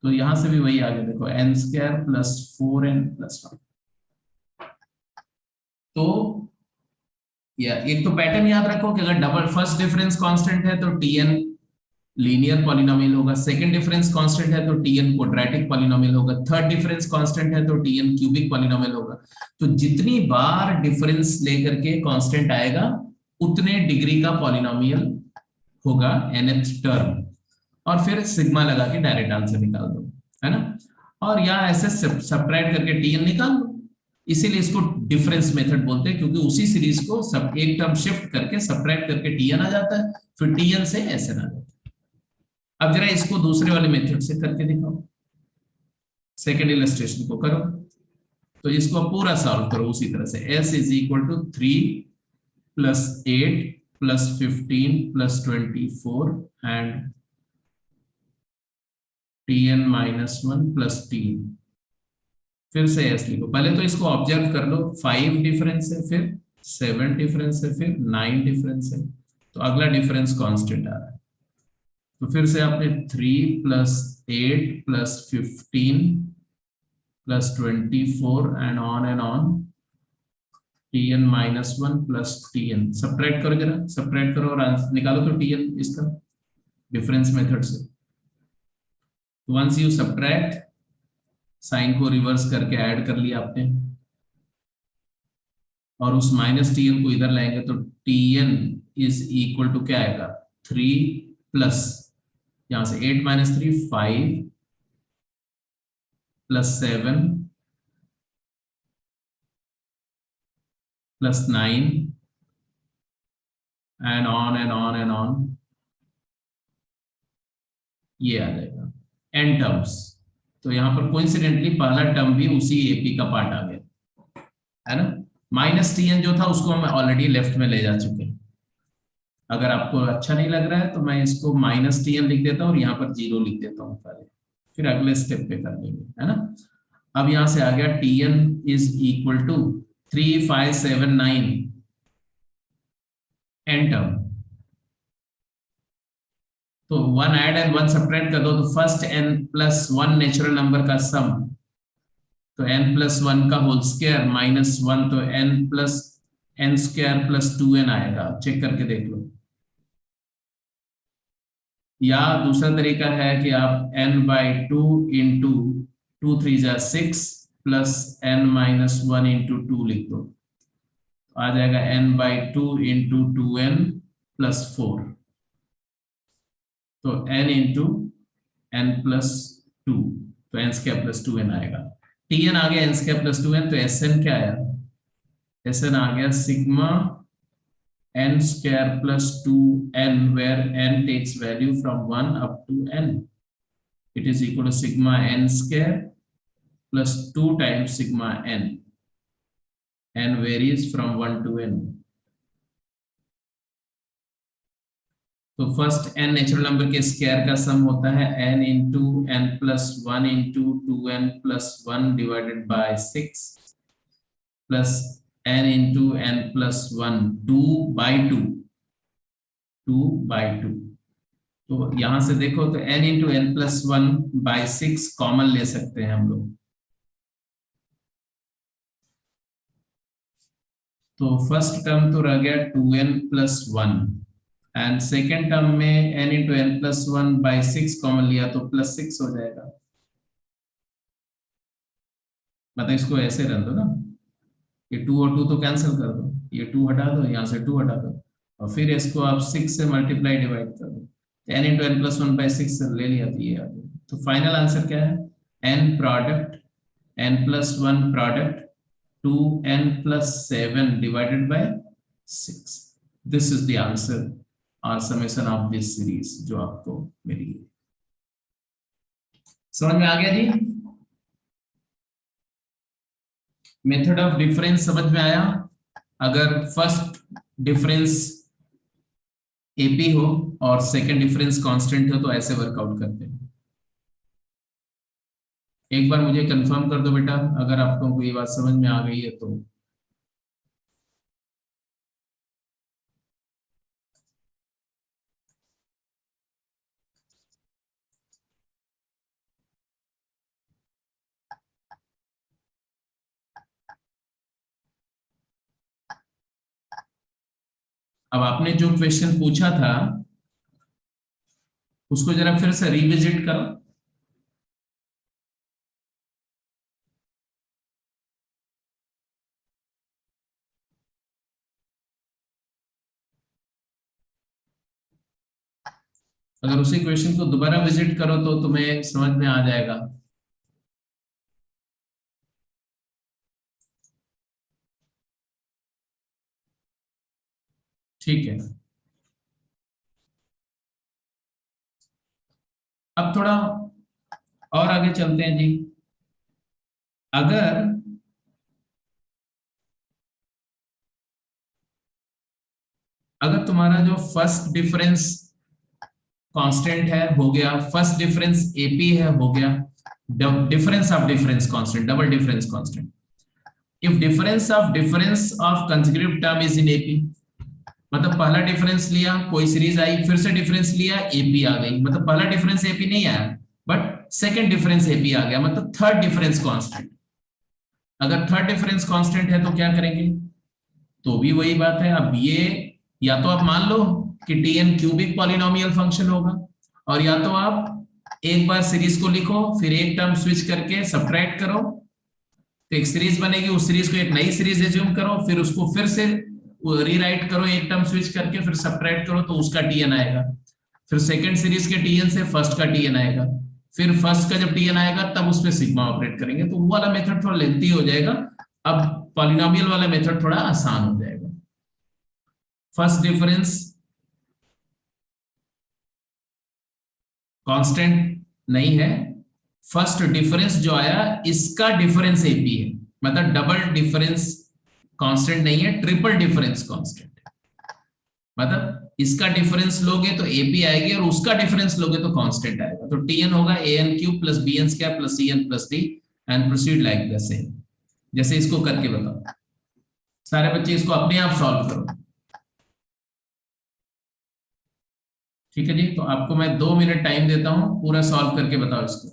तो यहां से भी वही आ गया, देखो n² plus 4n plus 1। तो या एक तो पैटर्न याद रखो कि अगर डबल फर्स्ट डिफरेंस कांस्टेंट है तो tn लीनियर पॉलिनोमियल होगा, सेकंड डिफरेंस कांस्टेंट है तो tn क्वाड्रेटिक पॉलिनोमियल होगा, थर्ड डिफरेंस कांस्टेंट है तो tn क्यूबिक पॉलिनोमियल होगा। तो जितनी बार डिफरेंस लेकर के कांस्टेंट आएगा उतने डिग्री का पॉलिनोमियल होगा nth टर्म, और फिर सिग्मा लगा के डायरेक्ट आंसर निकाल दो, है ना। और यहाँ ऐसे सब्ट्रैक्ट करके tn निकाल दो, इसीलिए इसको डिफरेंस मेथड बोलते हैं, क्योंकि उसी सीरीज को सब एक टर्म शिफ्ट करके सब्ट्रैक्ट करके tn आ जाता है, फिर tn से ऐसे आ जाता है। अब जरा इसको दूसरे वाले मेथड से करके दिखाओ, सेकेंड इलस्ट्रेशन को करो, तो इसको पूरा सॉल्व करो उसी तरह से। s = 3 + 8 + 15 + 24 and tn - 1 + tn। फिर से s लिखो, पहले तो इसको ऑब्जर्व कर लो, 5 डिफरेंस है, फिर 7 डिफरेंस है, फिर 9 डिफरेंस है, तो अगला डिफरेंस कांस्टेंट आ रहा है। तो फिर से आपने 3 + 8 + 15 + 24 and on tn - 1 + tn subtract करो, जरा सब्ट्रैक्ट करो और आंसर निकालो तो tn इसका डिफरेंस मेथड से। वंस यू सब्ट्रैक्ट, साइन को रिवर्स करके ऐड कर लिया आपने, और उस -tn को इधर लाएंगे तो tn = क्या आएगा, 3 प्लस यहां से 8 - 3 5 + 7 + 9 and on ये आ जाएगा n टर्म्स। तो यहां पर कोइंसिडेंटली पहला टर्म भी उसी एपी का पार्ट आ गया, है ना। -tn जो था उसको हम ऑलरेडी लेफ्ट में ले जा चुके हैं। अगर आपको अच्छा नहीं लग रहा है तो मैं इसको -tn लिख देता हूँ और यहाँ पर 0 लिख देता हूँ पहले, फिर अगले स्टेप पे कर लेंगे, है ना। अब यहां से आ गया tn = 3 5 7 9 n टर्म, तो 1 ऐड एंड 1 सब्ट्रैक्ट कर दो, तो फर्स्ट n + 1 नेचुरल नंबर का सम, तो n + 1 का होल स्क्वायर -1, तो n + n² + 2n आएगा, चेक करके देख लो। या दूसरा तरीका है कि आप n/2 × 2 3 = 6 + n - 1 × 2 लिख दो, आ जाएगा n/2 × 2n + 4, तो n × n + 2, तो n² + 2n आएगा। tn आ गया n² + 2n, तो sn क्या आया, sn आ गया sigma n² + 2n, where n takes value from 1 up to n. It is equal to sigma n² + 2 times sigma n. N varies from 1 to n. तो first n natural number के square का सम होता है n × n + 1 × 2n + 1 divided by 6 plus n × n + 1 2/2 2/2। तो यहां से देखो तो n × n + 1/6 कॉमन ले सकते हैं हम लोग, तो फर्स्ट टर्म तो रह गया 2n + 1 एंड सेकेंड टर्म में n × n + 1/6 कॉमन लिया तो +6 हो जाएगा, मतलब इसको ऐसे रन दो ना, ये 2 और 2 तो कैंसिल कर दो, ये 2 हटा दो, यहाँ से 2 हटा दो, और फिर इसको आप 6 से मल्टीप्लाई डिवाइड कर दो, n into N plus one by six ले लिया तो ये आ गया। तो फाइनल आंसर क्या है, n product n plus one product 2n plus 7 divided by 6. This is the answer or summation of this series जो आपको मिली है। समझ में आ गया जी? मेथड ऑफ डिफरेंस समझ में आया? अगर फर्स्ट डिफरेंस एपी हो और सेकंड डिफरेंस कांस्टेंट हो तो ऐसे वर्कआउट करते हैं। एक बार मुझे कंफर्म कर दो बेटा अगर आपको ये बात समझ में आ गई है तो। अब आपने जो क्वेश्चन पूछा था उसको जरा फिर से रिविजिट करो। अगर उसी क्वेश्चन को दोबारा विजिट करो तो तुम्हें समझ में आ जाएगा। ठीक है, अब थोड़ा और आगे चलते हैं जी। अगर अगर तुम्हारा जो फर्स्ट डिफरेंस कांस्टेंट है हो गया, फर्स्ट डिफरेंस एपी है हो गया, difference of difference constant, double difference constant, if difference of consecutive term is in AP, मतलब पहला डिफरेंस लिया कोई सीरीज आई, फिर से डिफरेंस लिया एपी आ गई, मतलब पहला डिफरेंस एपी नहीं आया बट सेकंड डिफरेंस एपी आ गया, मतलब थर्ड डिफरेंस कांस्टेंट। अगर थर्ड डिफरेंस कांस्टेंट है तो क्या करेंगे, तो भी वही बात है। अब ये या तो आप मान लो कि टीएन क्यूबिक पॉलिनोमियल फंक्शन होगा, और या तो आप एक बार सीरीज को लिखो फिर एक टर्म स्विच करके सब्ट्रैक्ट करो तो एक सीरीज बनेगी, उस सीरीज को एक नई सीरीज एज्यूम करो, फिर उसको फिर से रीराइट करो एक टर्म स्विच करके, फिर सब्ट्रैक्ट करो तो उसका टीएन आएगा, फिर सेकंड सीरीज के टीएन से फर्स्ट का टीएन आएगा, फिर फर्स्ट का जब टीएन आएगा तब उसमें सिग्मा ऑपरेट करेंगे, तो वो वाला मेथड थोड़ा लेंथी हो जाएगा। अब पॉलिनोमियल वाला मेथड थोड़ा आसान हो जाएगा। फर्स्ट डिफरेंस कांस्टेंट नहीं है, फर्स्ट डिफरेंस जो आया इसका डिफरेंस एपी है, मतलब डबल डिफरेंस कांस्टेंट नहीं है, ट्रिपल डिफरेंस कांस्टेंट है। मतलब इसका डिफरेंस लोगे तो एपी आएगी और उसका डिफरेंस लोगे तो कांस्टेंट आएगा, तो टीएन होगा an cube plus bn square plus cn plus d and proceed like the same. जैसे इसको करके बताओ, सारे बच्चे इसको अपने आप सॉल्व करो। ठीक है जी, तो आपको मैं 2 मिनट टाइम देता हूं, पूरा सॉल्व करके बताओ इसको।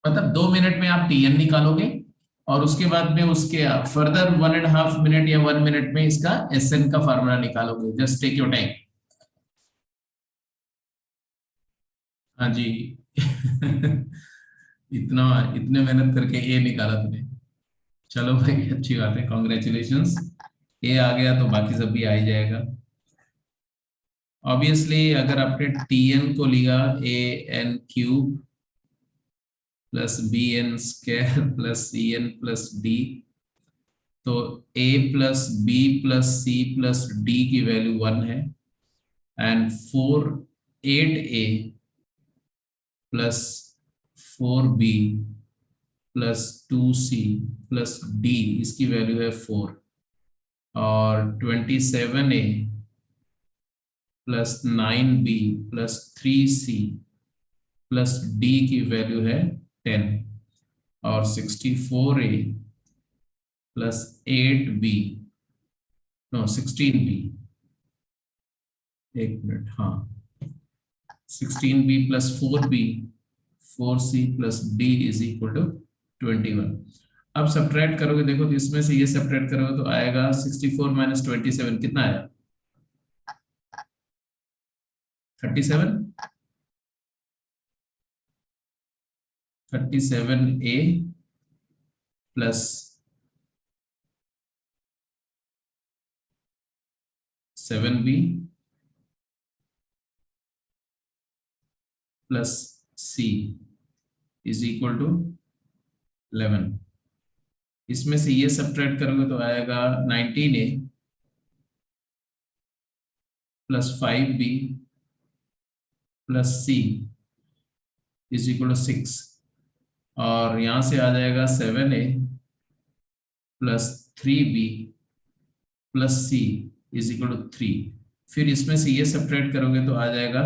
मतलब 2 मिनट में आप टीएन निकालोगे और उसके बाद में उसके फर्दर 1.5 मिनट या 1 मिनट में इसका एसएन का फार्मूला निकालोगे। Just take your time. हाँ जी इतना इतने मेहनत करके ए निकाला तूने, चलो भाई अच्छी बात है, कॉन्ग्रेचुलेशंस। ए आ गया तो बाकी सब भी आ ही जाएगा। ऑब्वियसली अगर आपने टीएन को लिया A N cube plus B N square plus C N plus D, तो a plus B plus C plus D की वैल्यू 1 है, and 8a plus 4b plus 2c plus d इसकी वैल्यू है 4, और 27a plus 9b plus 3c plus d की value है 10, और 64a plus 8b, no 16b, एक मिनट, हाँ 16b plus 4b 4c plus d is equal to 21। अब subtract करोगे, देखो तो इसमें से ये सब्ट्रैक्ट करोगे तो आएगा 64 माइनस 27 कितना आया, 37, 37a plus 7b plus c is equal to 11। इसमें से ये सब्ट्रैक्ट करोगे तो आएगा 19a plus 5b plus c is equal to 6, और यहां से आ जाएगा 7a plus 3b plus c is equal to 3। फिर इसमें से ये सब्ट्रैक्ट करोगे तो आ जाएगा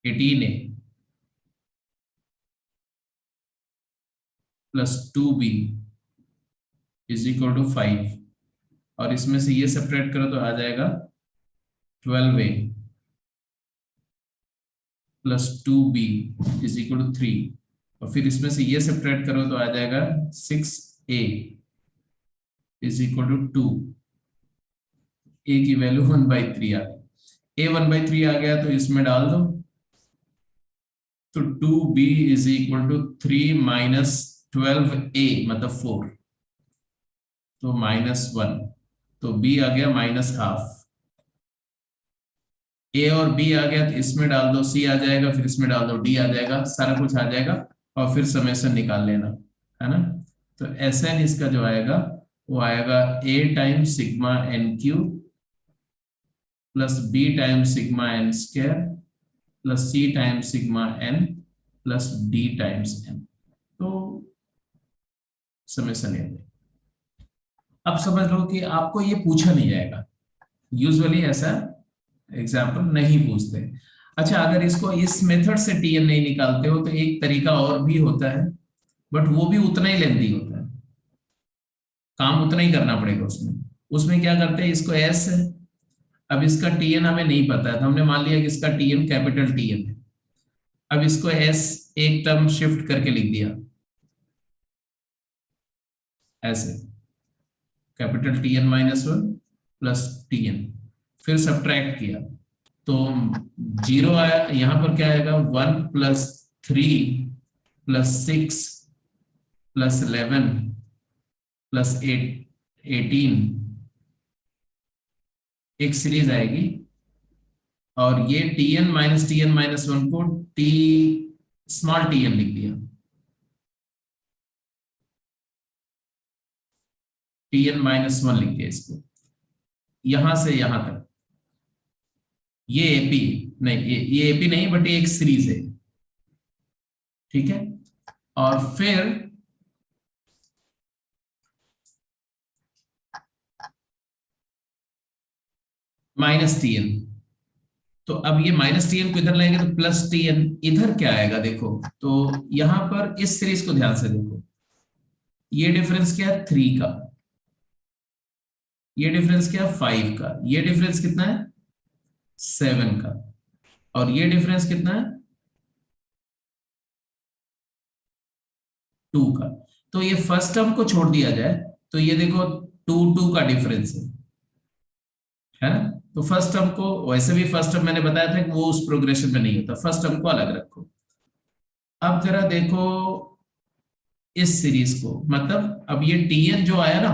18a plus 2b is equal to 5, और इसमें से ये सब्ट्रैक्ट करो तो आ जाएगा 12a plus 2b is equal to 3, और फिर इसमें से ये सब्ट्रैक्ट करो तो आ जाएगा 6a is equal to 2। a की वैल्यू 1/3 आ गई। a 1/3 आ गया तो इसमें डाल दो, तो 2b is equal to 3 minus 12a मतलब 4, तो -1, तो b आ गया -½ a और b आ गया तो इसमें डाल दो c आ जाएगा, फिर इसमें डाल दो d आ जाएगा, सारा कुछ आ जाएगा, और फिर समेशन निकाल लेना है ना। तो Sn इसका जो आएगा वो आएगा a times sigma n cube plus b times sigma n square plus c times sigma n plus d times n। तो समेशन ये। अब समझ लो कि आपको ये पूछा नहीं जाएगा, यूजुअली ऐसा एग्जाम्पल नहीं पूछते। अच्छा, अगर इसको इस मेथड से टीएन नहीं निकालते हो तो एक तरीका और भी होता है, बट वो भी उतना ही लेंथी होता है, काम उतना ही करना पड़ेगा उसमें। उसमें क्या करते हैं, इसको एस है, अब इसका टीएन हमें नहीं पता है, तो हमने मान लिया कि इसका टीएन कैपिटल टीएन है। अब इसको एस एक टर्म शिफ्ट करके लिख दिया ऐसे, कैपिटल टीएन -1 प्लस टीएन, फिर सब्ट्रैक्ट किया तो 0 आया। यहां पर क्या आएगा, 1 प्लस 3 प्लस 6 प्लस 11 प्लस 18, एक सीरीज आएगी, और ये टीएन -1 को टी स्मॉल टीएन लिख दिया, टीएन -1 लिख दिया इसको, यहां से यहां तक। ये एपी नहीं, ये एपी नहीं, बट ये एक सीरीज है, ठीक है। और फिर -TN, तो अब ये -TN को इधर लाएंगे तो +TN, इधर क्या आएगा देखो, तो यहां पर इस सीरीज को ध्यान से देखो, ये डिफरेंस क्या है 3 का, ये डिफरेंस क्या है 5 का, ये डिफरेंस कितना है 7 का, और ये डिफरेंस कितना है 2 का। तो ये फर्स्ट टर्म को छोड़ दिया जाए तो ये देखो 2 का डिफरेंस है ना। तो फर्स्ट टर्म को, वैसे भी फर्स्ट टर्म मैंने बताया था कि वो उस प्रोग्रेशन में नहीं होता, फर्स्ट टर्म को अलग रखो। अब जरा देखो इस सीरीज को, मतलब अब ये टीएन जो आया ना,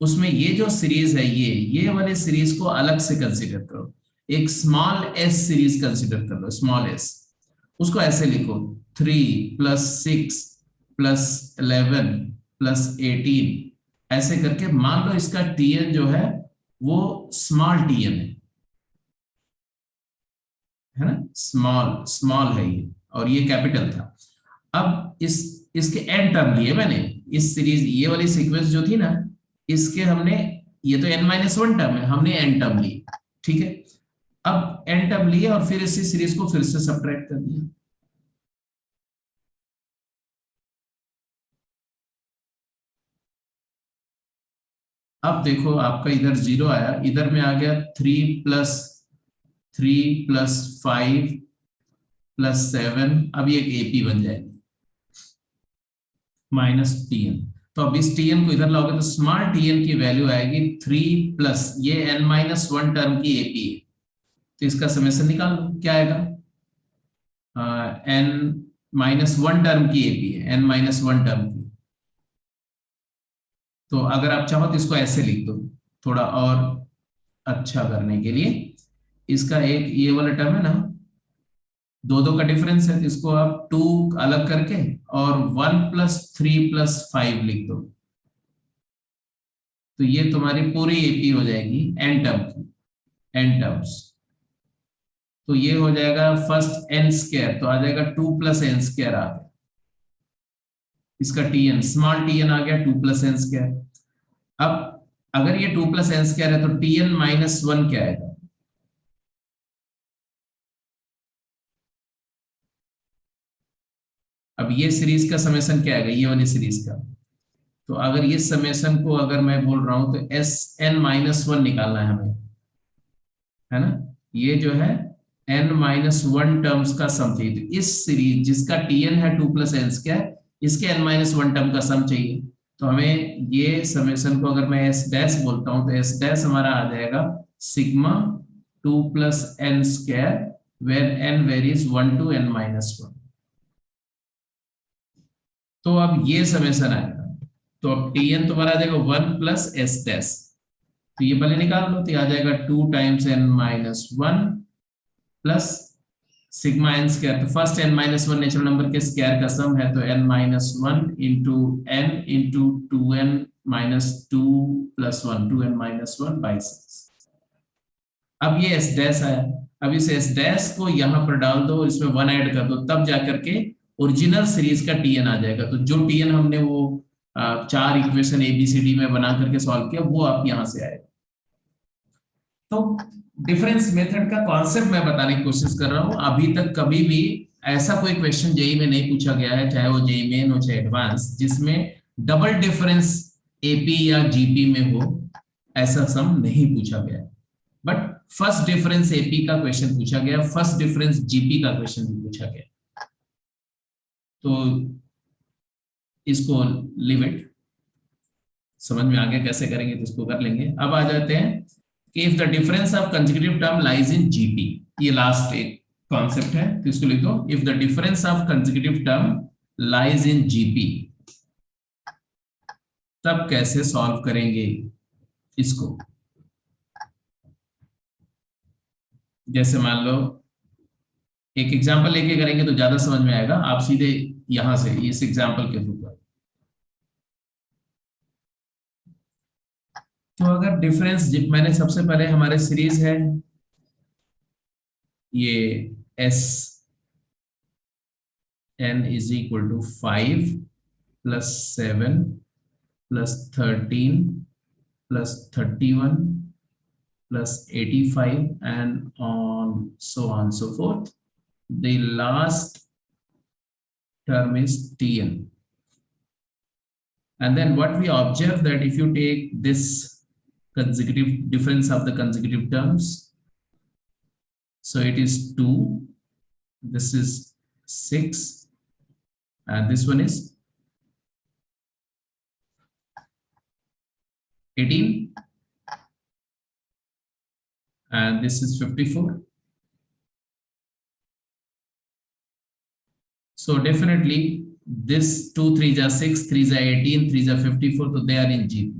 उसमें ये जो सीरीज है, ये वाले सीरीज को अलग से कंसीडर करो, एक स्मॉल एस सीरीज कंसीडर कर लो, स्मॉल एस, उसको ऐसे लिखो 3 प्लस 6 प्लस 11 प्लस 18, ऐसे करके मान लो इसका टीएन जो है वो स्मॉल टीएन है ना, स्मॉल है ये, और ये कैपिटल था। अब इसके एन टर्म लिए मैंने, इस सीरीज ये वाली सीक्वेंस जो थी ना, इसके हमने, ये तो n-1 टर्म है, हमने एन टर्म ली, ठीक है। अब एन टर्म लिए और फिर इसी सीरीज को फिर से सब्ट्रैक्ट कर दिया। अब देखो आपका इधर 0 आया, इधर में आ गया 3 प्लस 5 प्लस 7, अब ये एक एपी बन जाएगी -TN। तो अब इस TN को इधर लाओगे तो स्मॉल TN की वैल्यू आएगी 3 प्लस ये n-1 टर्म की एपी है, तो इसका समेशन निकाल लो, क्या आएगा n -1 टर्म की एपी है, n-1 टर्म की। तो अगर आप चाहो तो इसको ऐसे लिख दो थोड़ा और अच्छा करने के लिए। इसका एक ये वाला टर्म है ना, दो दो का डिफरेंस है, तो इसको आप 2 अलग करके और 1 + 3 + 5 लिख दो। तो ये तुम्हारी पूरी एपी हो जाएगी n टर्म की, n टर्म्स। तो ये हो जाएगा फर्स्ट n², तो आ जाएगा 2 + n² आ गया। इसका tn, स्मॉल tn आ गया 2 + n²। अब अगर ये 2 + n² है तो tn-1 क्या आएगा? अब ये सीरीज का समेशन क्या आएगा, ये वाली सीरीज का? तो अगर ये समेशन को अगर मैं बोल रहा हूं तो Sn-1 निकालना है हमें, है ना? ये जो है n-1 टर्म्स का सम चाहिए। तो इस सीरीज जिसका tn है 2 + n², इसके n-1 टर्म का सम चाहिए। तो हमें ये समेशन को अगर मैं s डैश बोलता हूं तो s डैश हमारा आ जाएगा sigma 2 + n² where n varies 1 to n-1। तो अब ये समेशन आएगा, तो अब tn तुम्हारा आ जाएगा 1 + s डैश। तो ये पहले निकाल लो, तो ये आ जाएगा 2 × n-1 प्लस सिग्मा n²। तो फर्स्ट n-1 नेचुरल नंबर के स्क्वायर का सम है, तो n-1 into n into 2n-2 + 1, 2n-1/6। अब ये s डैश आया, अब इस s डैश को यहां पर डाल दो, इसमें 1 ऐड कर दो, तब जाकर के ओरिजिनल सीरीज का tn आ जाएगा। तो जो tn हमने वो 4 इक्वेशन ABCD में बना करके सॉल्व किया, वो आप यहां से आएगा। तो डिफरेंस मेथड का कॉन्सेप्ट मैं बताने की कोशिश कर रहा हूं। अभी तक कभी भी ऐसा कोई क्वेश्चन जेई में नहीं पूछा गया है, चाहे वो जेई मेन हो चाहे एडवांस, जिसमें डबल डिफरेंस एपी या जीपी में हो, ऐसा सम नहीं पूछा गया। बट फर्स्ट डिफरेंस एपी का क्वेश्चन पूछा गया, फर्स्ट डिफरेंस जीपी का क्वेश्चन भी पूछा गया। तो इसको लिव इट, समझ में आ गया कैसे करेंगे तो इसको कर लेंगे। अब आ जाते हैं कि if the difference of consecutive term lies in GP, ये लास्ट एक कॉन्सेप्ट है, तो इसको लिख दो। If the difference of consecutive term lies in GP, तब कैसे सॉल्व करेंगे इसको? जैसे मान लो एक एग्जांपल लेके करेंगे तो ज्यादा समझ में आएगा, आप सीधे यहां से इस एग्जांपल के थ्रू कर। तो अगर डिफरेंस, मैंने सबसे पहले हमारे सीरीज है ये S n is equal to 5 plus 7 plus 13 plus 31 plus 85 and on so on so forth. The last term is tn. And then what we observe that if you take this consecutive difference of the consecutive terms, so it is 2, this is 6, and this one is 18, and this is 54. So definitely this 2 3s are 6, 3s are 18, 3s are 54, so they are in GP.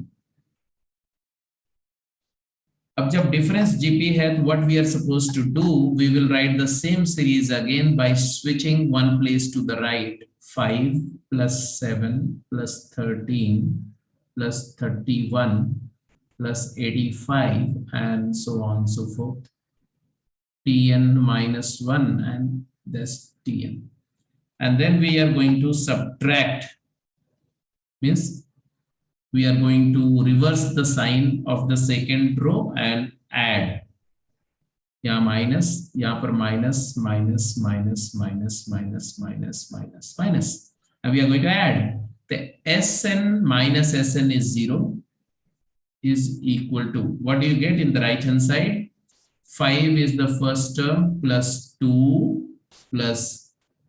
अब जब difference GP है तो what we are supposed to do, we will write the same series again by switching one place to the right. 5 plus 7 plus 13 plus 31 plus 85 and so on so forth, tn-1 and this tn, and then we are going to subtract, means we are going to reverse the sign of the second row and add, यहाँ minus, यहाँ पर minus minus minus minus minus minus minus minus, and we are going to add the Sn minus Sn is 0 is equal to, what do you get in the right hand side? 5 is the first term plus 2 plus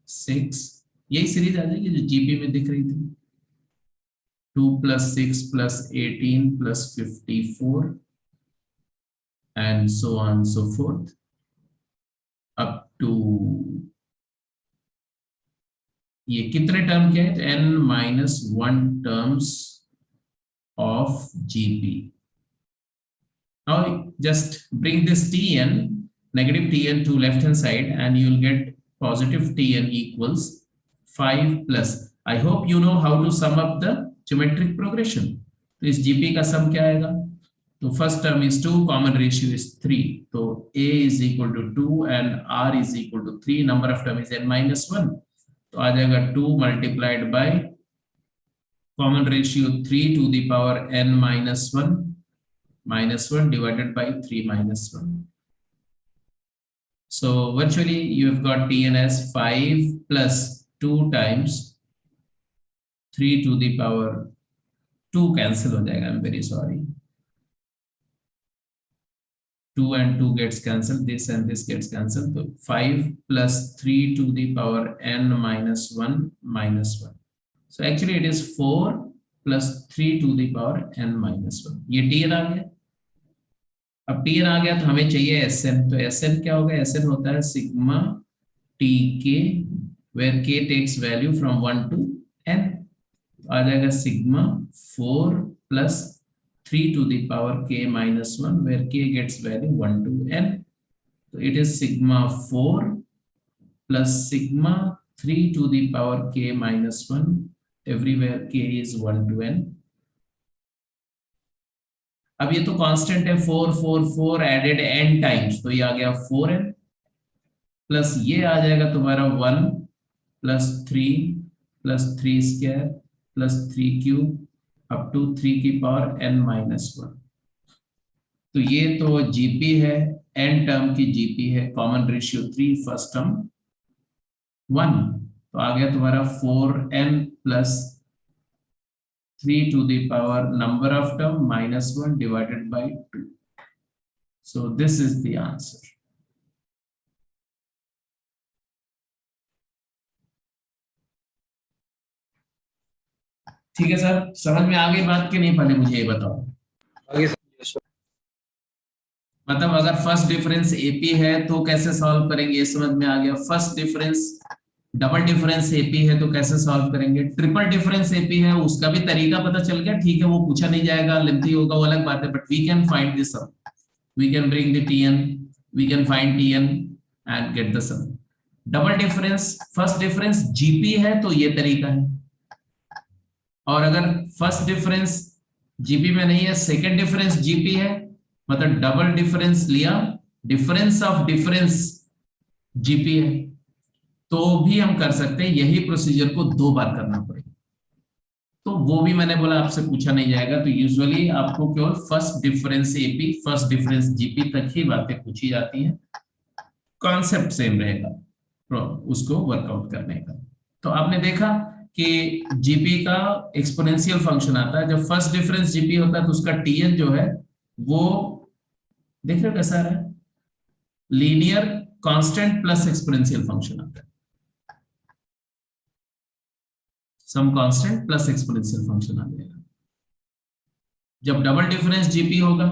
6, यही series आ जाएगी जो GP में दिख रही थी। 2 plus 6 plus 18 plus 54 and so on so forth up to ये कितने term के हैं? n-1 terms of GP. Now just bring this Tn, negative Tn to left hand side and you will get positive Tn equals 5 plus. I hope you know how to sum up the geometric progression. तो इस GP का sum क्या आएगा? तो first term is 2, common ratio is 3. तो A is equal to 2 and R is equal to 3. Number of term is n minus 1. तो आ जाएगा 2 multiplied by common ratio 3 to the power n minus 1. Minus 1 divided by 3 minus 1. So virtually you have got Tn as 5 plus 2 times 3 to the power 2 cancel हो जाएगा. I'm very sorry. 2 and 2 gets cancelled. This and this gets cancelled. So 5 plus 3 to the power n minus 1 minus 1. So actually it is 4 plus 3 to the power n minus 1. ये Tn आ गया. अब Tn आ गया तो हमें चाहिए Sn. तो Sn क्या होगा? Sn होता है sigma Tk where k takes value from 1 to n. आ जाएगा sigma 4 plus 3 to the power k minus 1 where k gets value 1 to n. So it is sigma 4 plus sigma 3 to the power k minus 1 everywhere k is 1 to n. अब ये तो constant है 4 4 4 added n times, तो ये आ गया 4n plus ये आ जाएगा तुम्हारा 1 plus 3 square plus 3 cube up to 3 की पावर n माइनस 1. तो ये तो जीपी है, n टर्म की जीपी है, कॉमन रेशियो 3, फर्स्ट टर्म 1, तो आ गया तुम्हारा 4n plus 3 to the power number of term minus 1 divided by 2. So this is the answer. ठीक है सर, समझ में आ गई बात कि नहीं? पहले मुझे ये बताओ. मतलब अगर फर्स्ट डिफरेंस एपी है तो कैसे सॉल्व करेंगे, ये समझ में आ गया. First difference double difference AP है तो कैसे सॉल्व करेंगे. ट्रिपल डिफरेंस एपी है उसका भी तरीका पता चल गया. ठीक है, वो पूछा नहीं जाएगा, लेंथी होगा, वो अलग बात है, but we can find this sum. We can bring the TN, we can find TN and get the sum. Double difference first difference GP है तो ये तरीका है, और अगर फर्स्ट डिफरेंस जीपी में नहीं है, सेकेंड डिफरेंस जीपी है, मतलब डबल डिफरेंस लिया, डिफरेंस ऑफ डिफरेंस जीपी है, तो भी हम कर सकते हैं. यही प्रोसीजर को 2 बार करना पड़ेगा, तो वो भी मैंने बोला आपसे पूछा नहीं जाएगा. तो यूजुअली आपको केवल first difference AP first difference GP तक ही बातें पूछी जाती हैं. कॉन्सेप्ट सेम रहेगा उसको वर्कआउट करने का. तो आपने देखा कि जीपी का एक्सपोनेंशियल फंक्शन आता है. जब फर्स्ट डिफरेंस जीपी होता है तो उसका टीएन जो है वो देख रहे हो कैसा है, linear constant plus exponential function आता है. Some constant plus exponential function आ जाएगा. जब डबल डिफरेंस जीपी होगा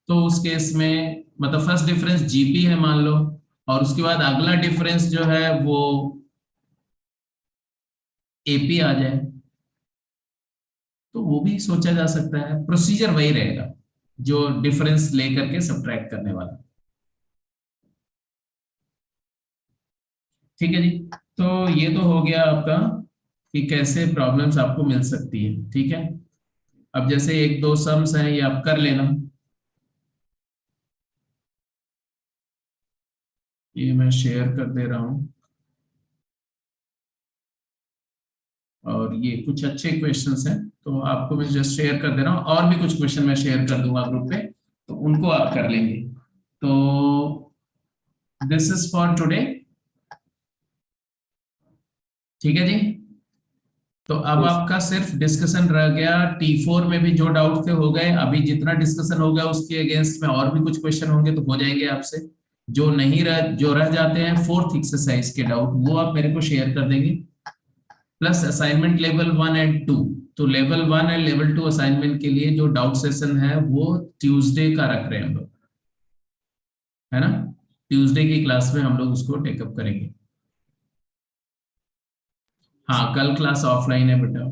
तो उस केस में मतलब फर्स्ट डिफरेंस जीपी है मान लो, और उसके बाद अगला डिफरेंस जो है वो एपी आ जाए, तो वो भी सोचा जा सकता है. प्रोसीजर वही रहेगा जो डिफरेंस लेकर के सब्ट्रैक्ट करने वाला. ठीक है जी. तो ये तो हो गया आपका कि कैसे प्रॉब्लम्स आपको मिल सकती है. ठीक है, अब जैसे 1-2 सम्स हैं ये आप कर लेना. ये मैं शेयर कर दे रहा हूं, और ये कुछ अच्छे क्वेश्चंस हैं तो आपको मैं जस्ट शेयर कर दे रहा हूं. और भी कुछ क्वेश्चन मैं शेयर कर दूंगा ग्रुप पे, तो उनको आप कर लेंगे. तो दिस इज फॉर टुडे. ठीक है जी. तो अब आपका सिर्फ डिस्कशन रह गया. T4 में भी जो डाउट थे हो गए. अभी जितना डिस्कशन हो गया उसके अगेंस्ट में और भी कुछ क्वेश्चन होंगे तो हो जाएंगे आपसे. जो नहीं जो रह जाते हैं 4th एक्सरसाइज के डाउट, वो आप मेरे को शेयर कर देंगे. Plus assignment level 1 and 2. तो लेवल 1 एंड लेवल 2 असाइनमेंट के लिए जो डाउट सेशन है वो ट्यूसडे का रख रहे हैं हम लोग. है ना। ट्यूसडे की क्लास में हम लोग उसको टेकअप करेंगे। हाँ, कल क्लास ऑफलाइन है बेटा,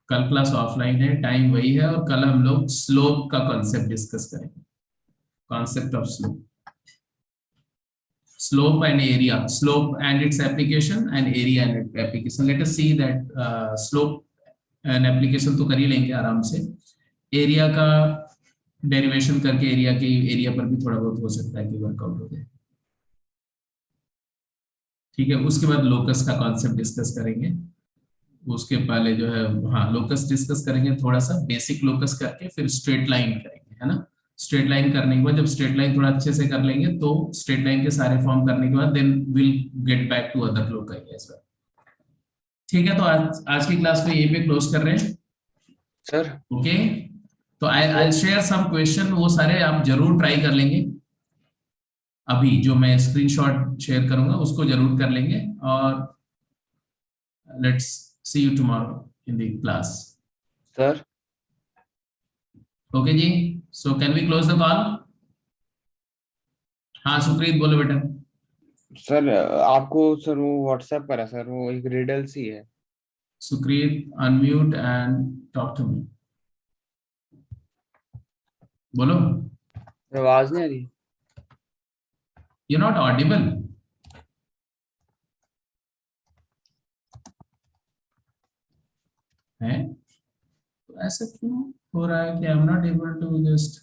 कल क्लास ऑफलाइन है, टाइम वही है, और कल हम लोग स्लोप का कॉन्सेप्ट डिस्कस करेंगे, concept of slope, slope and area, slope and its application, and area and its application. Let us see that slope and application तो कर ही लेंगे आराम से, एरिया का डेरिवेशन करके एरिया की एरिया पर भी थोड़ा बहुत हो सकता है कि वर्कआउट हो जाए। ठीक है, उसके बाद लोकस का कॉन्सेप्ट डिस्कस करेंगे, उसके पहले जो है, हाँ लोकस डिस्कस करेंगे थोड़ा सा, बेसिक लोकस करके फिर स्ट्रेट लाइन करेंगे, है ना। स्ट्रेट लाइन करने के बाद जब स्ट्रेट लाइन थोड़ा अच्छे से कर लेंगे तो स्ट्रेट लाइन के सारे फॉर्म करने के बाद then will get back to other locus as well. ठीक है, तो आज की क्लास को यहीं पे क्लोज कर रहे हैं सर। ओके। तो आई शेयर सम क्वेश्चन, वो सारे आप जरूर ट्राई कर लेंगे, अभी जो मैं स्क्रीनशॉट शेयर करूंगा उसको जरूर कर लेंगे, और let's see you tomorrow in the class. Sir okay जी, so can we close the call. हाँ सुप्रीत बोलो बेटा। सर आपको सर वो व्हाट्सएप करा सर, वो एक रिडल सी है। Supreet unmute and talk to me, बोलो। आवाज नहीं आ रही। You not audible. है तो ऐसा क्यों हो रहा है कि I am not able to just,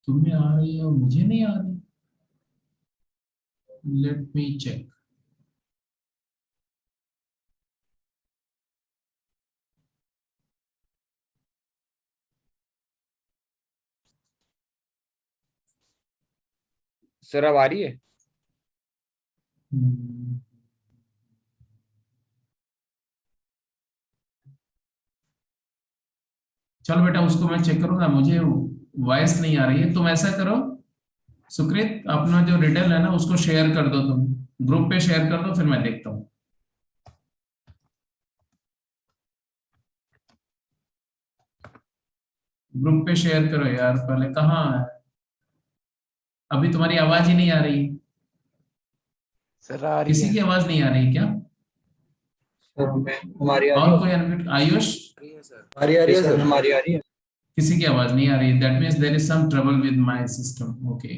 तुम्हें आ रही है और मुझे नहीं आ रही। Late me check. सर अब आ रही है। चलो बेटा, उसको मैं चेक करूंगा, मुझे वॉइस नहीं आ रही है। तुम ऐसा करो सुकृत, अपना जो रिडल है ना उसको शेयर कर दो, तुम ग्रुप पे शेयर कर दो, फिर मैं देखता हूँ। ग्रुप पे शेयर करो यार, पहले कहाँ है, अभी तुम्हारी आवाज ही नहीं आ रही। सर आ रही किसी है। की आवाज नहीं आ रही क्या? सर हमारी आ रही और है। कोई अनम्यूट, आयुष? हमारी आ रही है सर, हमारी आ रही है। किसी की आवाज नहीं आ रही, that means there is some trouble with my system. Okay,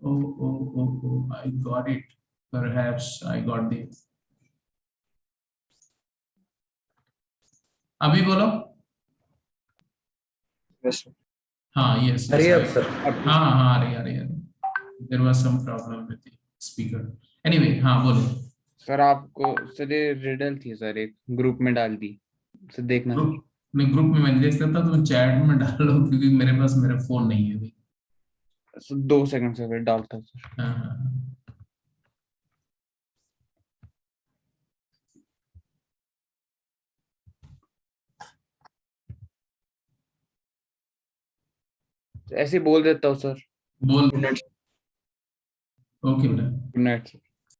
oh, I got it. Perhaps I got the, अभी बोलो। यस हाँ यस आ रही यस, है आई, अब सर। हाँ हाँ हाँ, आ रही है। There was some problem with the speaker. Anyway, हाँ बोलो। सर आपको सर ये रिडल थी सर, एक ग्रुप में डाल दी, सर देखना सर। ग्रुप नहीं, ग्रुप में मैं देख सकता, तुम चैट में डालो, क्योंकि मेरे पास मेरा फोन नहीं है अभी। सर 2 सेकंड से फिर डालता हूँ सर। हाँ हाँ हाँ। ऐसे ही बोल देता हूँ सर। बोल। मिनट ओके बेटा। Good night sir.